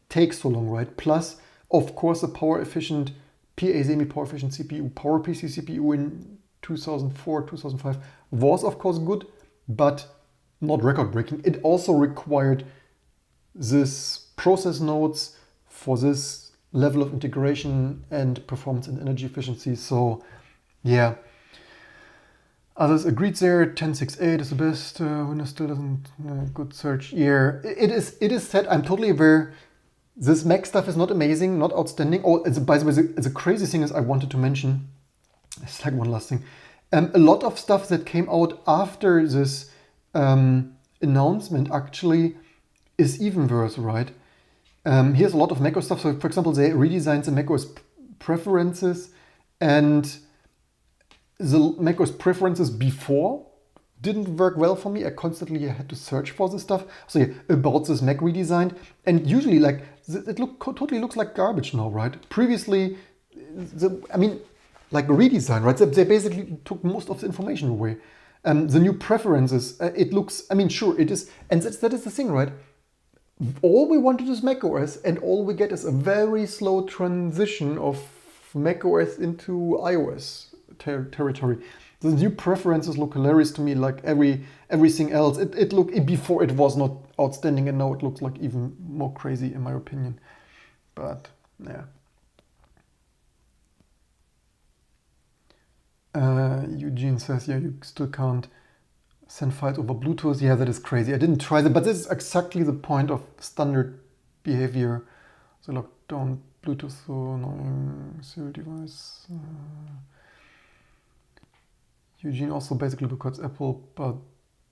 takes so long, right? Plus, of course, a power efficient PA semi-power efficient CPU, PowerPC CPU in 2004, 2005 was of course good, but not record breaking. It also required this process nodes for this level of integration and performance and energy efficiency. So yeah, others agreed there. 10.6.8 is the best. Windows still doesn't good search. Yeah, it is said. I'm totally aware. This Mac stuff is not amazing, not outstanding. Oh, by the way, the crazy thing is, I wanted to mention, it's like one last thing. A lot of stuff that came out after this announcement actually is even worse, right? Here's a lot of macOS stuff. So, for example, they redesigned the macOS preferences, and the macOS preferences before didn't work well for me. I constantly had to search for this stuff. So yeah, about this Mac redesign, and usually like it totally looks like garbage now, right? Previously, like redesign, right? They basically took most of the information away. The new preferences, it looks, sure it is, and that is the thing, right? All we wanted is macOS, and all we get is a very slow transition of macOS into iOS territory. The new preferences look hilarious to me, like everything else. It looked, before it was not outstanding, and now it looks like even more crazy in my opinion. But yeah. Eugene says, yeah, you still can't send files over Bluetooth. Yeah, that is crazy. I didn't try that, but this is exactly the point of standard behavior. So lockdown Bluetooth, so annoying serial device. Eugene also basically because Apple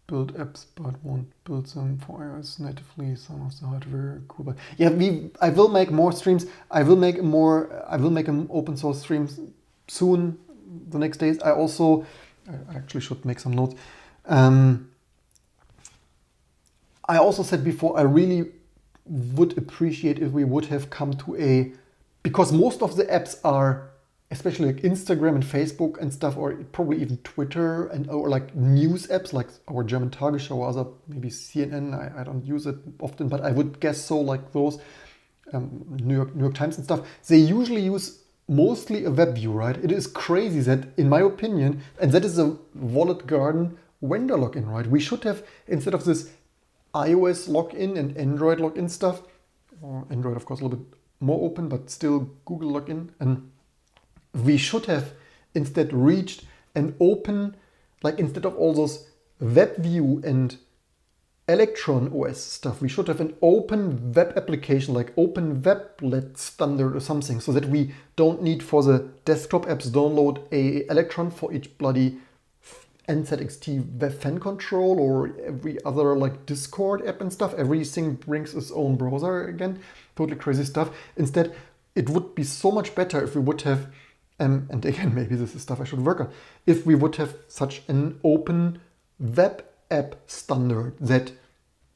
build apps but won't build them for iOS natively. Some of the hardware cool, but yeah, I will make more streams. I will make an open source streams soon. The next days. I actually should make some notes. I also said before, I really would appreciate if we would have come to because most of the apps are, especially like Instagram and Facebook and stuff, or probably even Twitter or like news apps like our German Tagesschau or other, maybe CNN. I don't use it often, but I would guess so, like those New York Times and stuff. They usually use mostly a web view, right? It is crazy that, in my opinion, and that is a walled garden vendor login, right? We should have, instead of this iOS login and Android login stuff, or Android of course a little bit more open, but still Google login, and we should have instead reached an open, like instead of all those web view and Electron OS stuff, we should have an open web application, like Open Weblet standard or something, so that we don't need for the desktop apps download a Electron for each bloody NZXT web fan control or every other like Discord app and stuff. Everything brings its own browser again. Totally crazy stuff. Instead, it would be so much better if we would have, and again, maybe this is stuff I should work on, if we would have such an open web app standard that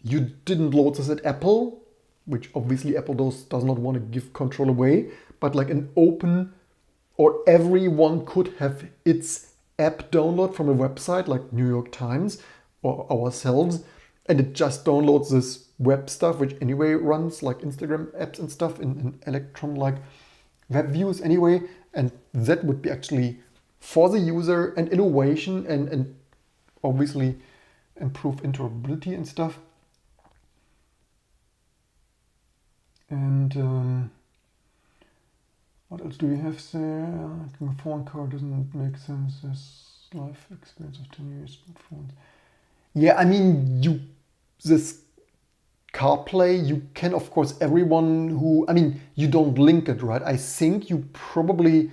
you didn't load this at Apple, which obviously Apple does not want to give control away, but like an open, or everyone could have its app download from a website like New York Times or ourselves, and it just downloads this web stuff, which anyway runs like Instagram apps and stuff in Electron like web views anyway, and that would be actually for the user and innovation and obviously improve interoperability and stuff. And what else do we have there? A phone car doesn't make sense. This life experience of 10 years smartphones. Yeah, this CarPlay, you can, of course, everyone who, you don't link it, right? I think you probably,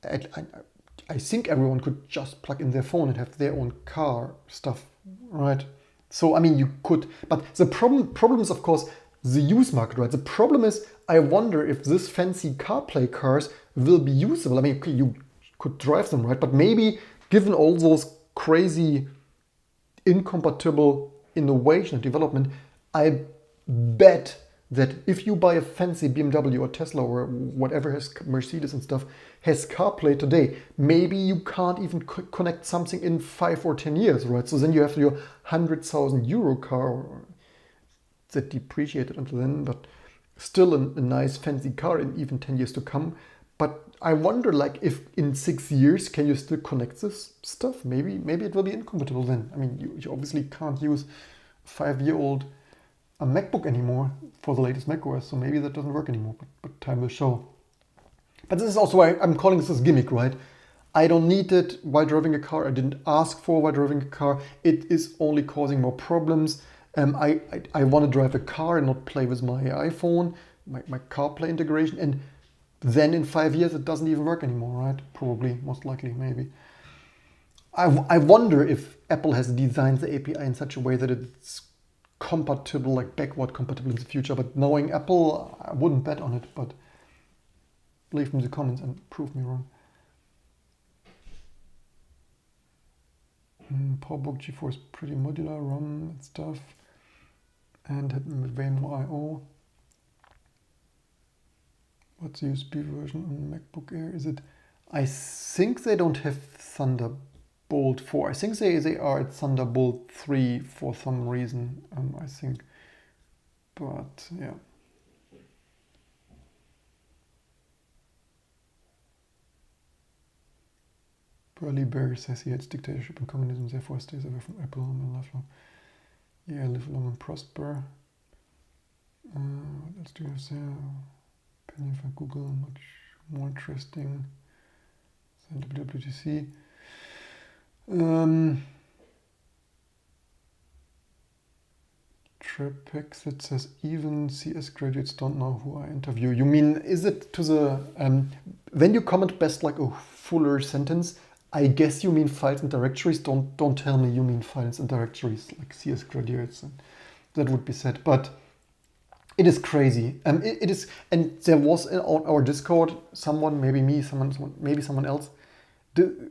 I think everyone could just plug in their phone and have their own car stuff, right? So, you could, but the problem is, of course, the use market, right? The problem is, I wonder if this fancy CarPlay cars will be usable. You could drive them, right? But maybe given all those crazy incompatible innovation and development, I bet that if you buy a fancy BMW or Tesla or whatever has Mercedes and stuff has CarPlay today, maybe you can't even connect something in 5 or 10 years, right? So then you have your 100,000 euro car that depreciated until then, but still a nice fancy car in even 10 years to come. But I wonder, like, if in 6 years can you still connect this stuff? Maybe it will be incompatible then. You obviously can't use a 5-year-old MacBook anymore for the latest macOS, so maybe that doesn't work anymore, but time will show. But this is also why I'm calling this a gimmick, right? I don't need it while driving a car. I didn't ask for while driving a car. It is only causing more problems. I want to drive a car and not play with my iPhone, my CarPlay integration, and then in 5 years it doesn't even work anymore, right? Probably, most likely, maybe. I wonder if Apple has designed the API in such a way that it's compatible, like backward compatible in the future. But knowing Apple, I wouldn't bet on it. But leave me in the comments and prove me wrong. PowerBook G4 is pretty modular, ROM and stuff, and had way more I/O. What's the USB version on MacBook Air? Is it? I think they don't have Thunderbolt 4. I think they are at Thunderbolt 3 for some reason. I think, but yeah. Burly Bear says he hates dictatorship and communism, therefore stays away from Apple and live long. Yeah, live long and prosper. What else do you have there? Opinion for Google, much more interesting than WWDC. Trepex that says even CS graduates don't know who I interview. You mean, is it to the when you comment best like a fuller sentence? I guess you mean files and directories. Don't tell me you mean files and directories like CS graduates, and that would be said. But it is crazy. It is, and there was on our Discord someone, maybe me, maybe someone else,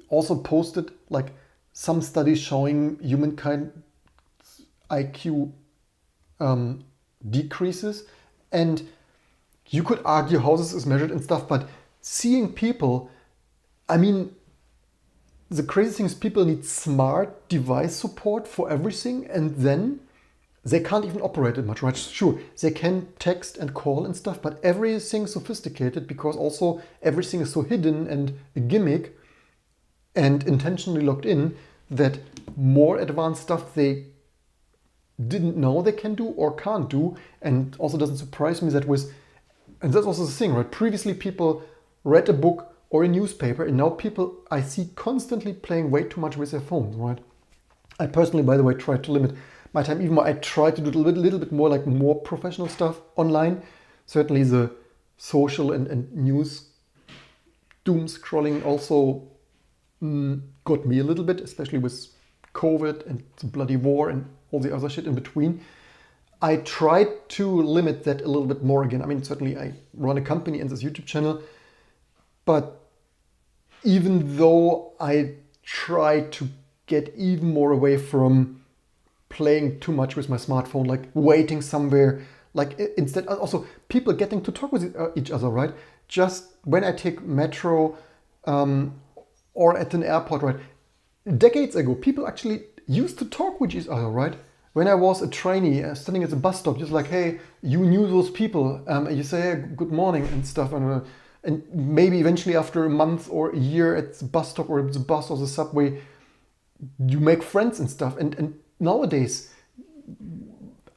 also posted like some studies showing humankind IQ decreases, and you could argue how this is measured and stuff. But seeing people, I mean, the crazy thing is people need smart device support for everything, and then they can't even operate it much, right? Sure, they can text and call and stuff, but everything sophisticated because also everything is so hidden and a gimmick and intentionally locked in that more advanced stuff they didn't know they can do or can't do. And also doesn't surprise me that and that's also the thing, right? Previously people read a book or a newspaper, and now people I see constantly playing way too much with their phones, right? I personally, by the way, try to limit my time even more. I try to do a little bit more like more professional stuff online. Certainly the social and news doom scrolling also got me a little bit, especially with COVID and the bloody war and all the other shit in between. I tried to limit that a little bit more again. I mean, certainly I run a company and this YouTube channel, but even though I try to get even more away from playing too much with my smartphone, like waiting somewhere, like instead also people getting to talk with each other, right? Just when I take metro or at an airport, right? Decades ago, people actually used to talk with each other, right? When I was a trainee standing at the bus stop, just like, hey, you knew those people, you say hey, good morning and stuff, and maybe eventually after a month or a year at the bus stop or the bus or the subway, you make friends and stuff. And nowadays,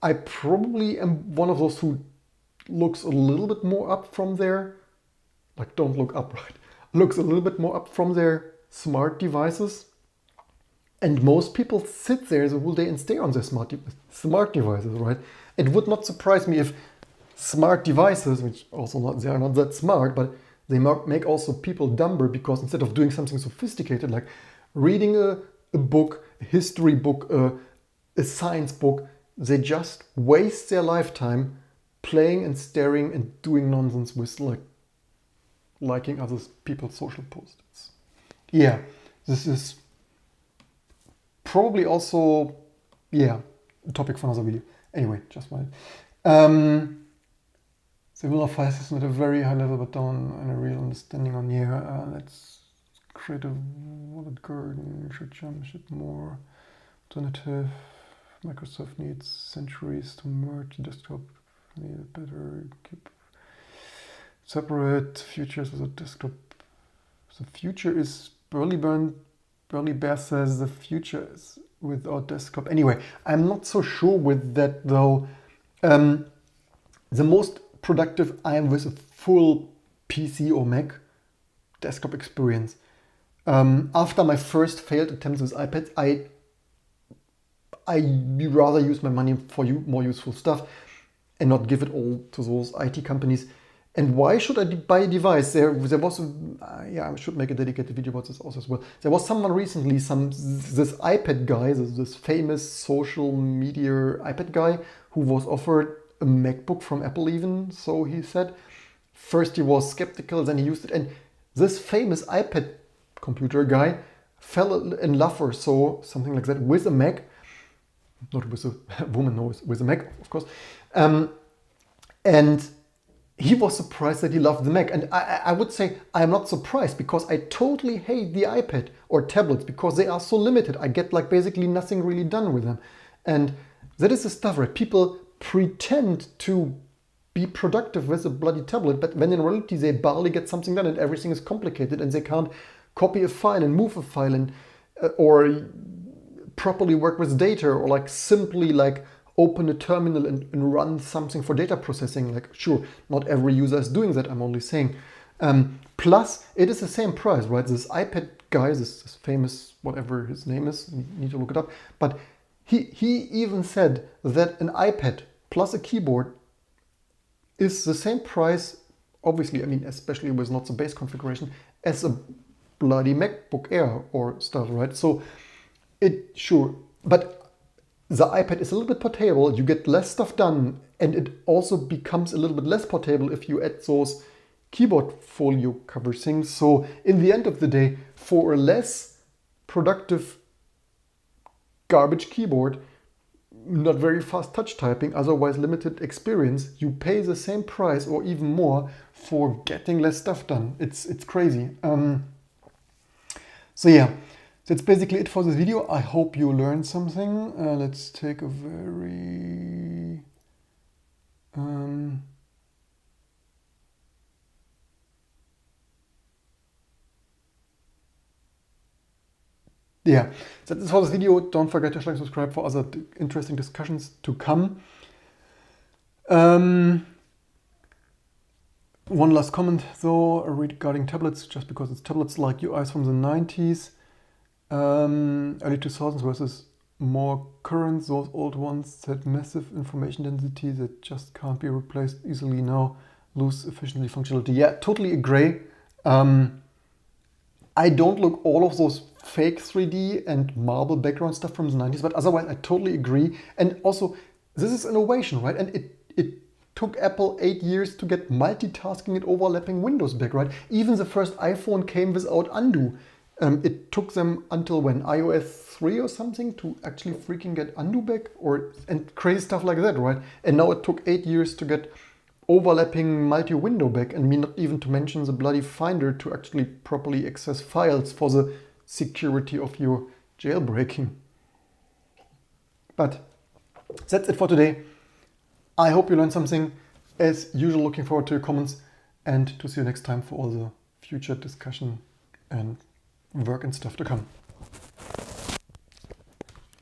I probably am one of those who looks a little bit more up from their, like don't look up, right? Looks a little bit more up from their smart devices. And most people sit there the whole day and stay on their smart devices, right? It would not surprise me if smart devices, which also they are not that smart, but they make also people dumber, because instead of doing something sophisticated like reading a book, a history book, a science book, they just waste their lifetime playing and staring and doing nonsense with like liking other people's social posts. Yeah, this is probably also, yeah, a topic for another video. Anyway, just one. The will of file system at a very high level, but down and a real understanding on, yeah, let's create a wallet garden, should jump, should more alternative. Microsoft needs centuries to merge desktop, need a better keep separate futures with a desktop. The future is Burly Bear says the future is without desktop. Anyway, I'm not so sure with that though. The most productive I am with a full PC or Mac desktop experience. After my first failed attempts with iPads, I rather use my money for more useful stuff and not give it all to those IT companies. And why should I buy a device? There was, yeah, I should make a dedicated video about this also as well. There was someone recently, this iPad guy, this famous social media iPad guy, who was offered a MacBook from Apple even, so he said. First he was skeptical, then he used it, and this famous iPad computer guy fell in love or so, something like that, with a Mac. Not with a woman, no, with a Mac, of course. And he was surprised that he loved the Mac. And I would say I'm not surprised, because I totally hate the iPad or tablets because they are so limited. I get like basically nothing really done with them. And that is the stuff, right? People pretend to be productive with a bloody tablet, but when in reality they barely get something done and everything is complicated and they can't copy a file and move a file and or properly work with data, or like simply like open a terminal and run something for data processing. Like, sure, not every user is doing that, I'm only saying. Plus, it is the same price, right? This iPad guy, this famous, whatever his name is, you need to look it up, but he even said that an iPad plus a keyboard is the same price, obviously, I mean, especially with not the base configuration, as a bloody MacBook Air or stuff, right? So sure, but the iPad is a little bit portable, you get less stuff done, and it also becomes a little bit less portable if you add those keyboard folio cover things. So in the end of the day, for a less productive garbage keyboard, not very fast touch typing, otherwise limited experience, you pay the same price or even more for getting less stuff done. It's crazy. So yeah, that's basically it for this video. I hope you learned something. Let's take a very... yeah, that's it for this video. Don't forget to like and subscribe for other interesting discussions to come. One last comment though regarding tablets, just because it's tablets like UIs from the 90s, early 2000s versus more current. Those old ones had massive information density that just can't be replaced easily now, lose efficiency, functionality. Yeah, totally agree. I don't look all of those fake 3D and marble background stuff from the 90s, but otherwise I totally agree. And also, this is innovation, right? And it took Apple 8 years to get multitasking and overlapping windows back, right? Even the first iPhone came without undo. It took them until when, iOS 3 or something, to actually freaking get undo back, and crazy stuff like that, right? And now it took 8 years to get overlapping multi-window back, and me not even to mention the bloody Finder to actually properly access files for the security of your jailbreaking. But that's it for today. I hope you learned something. As usual, looking forward to your comments and to see you next time for all the future discussion and work and stuff to come.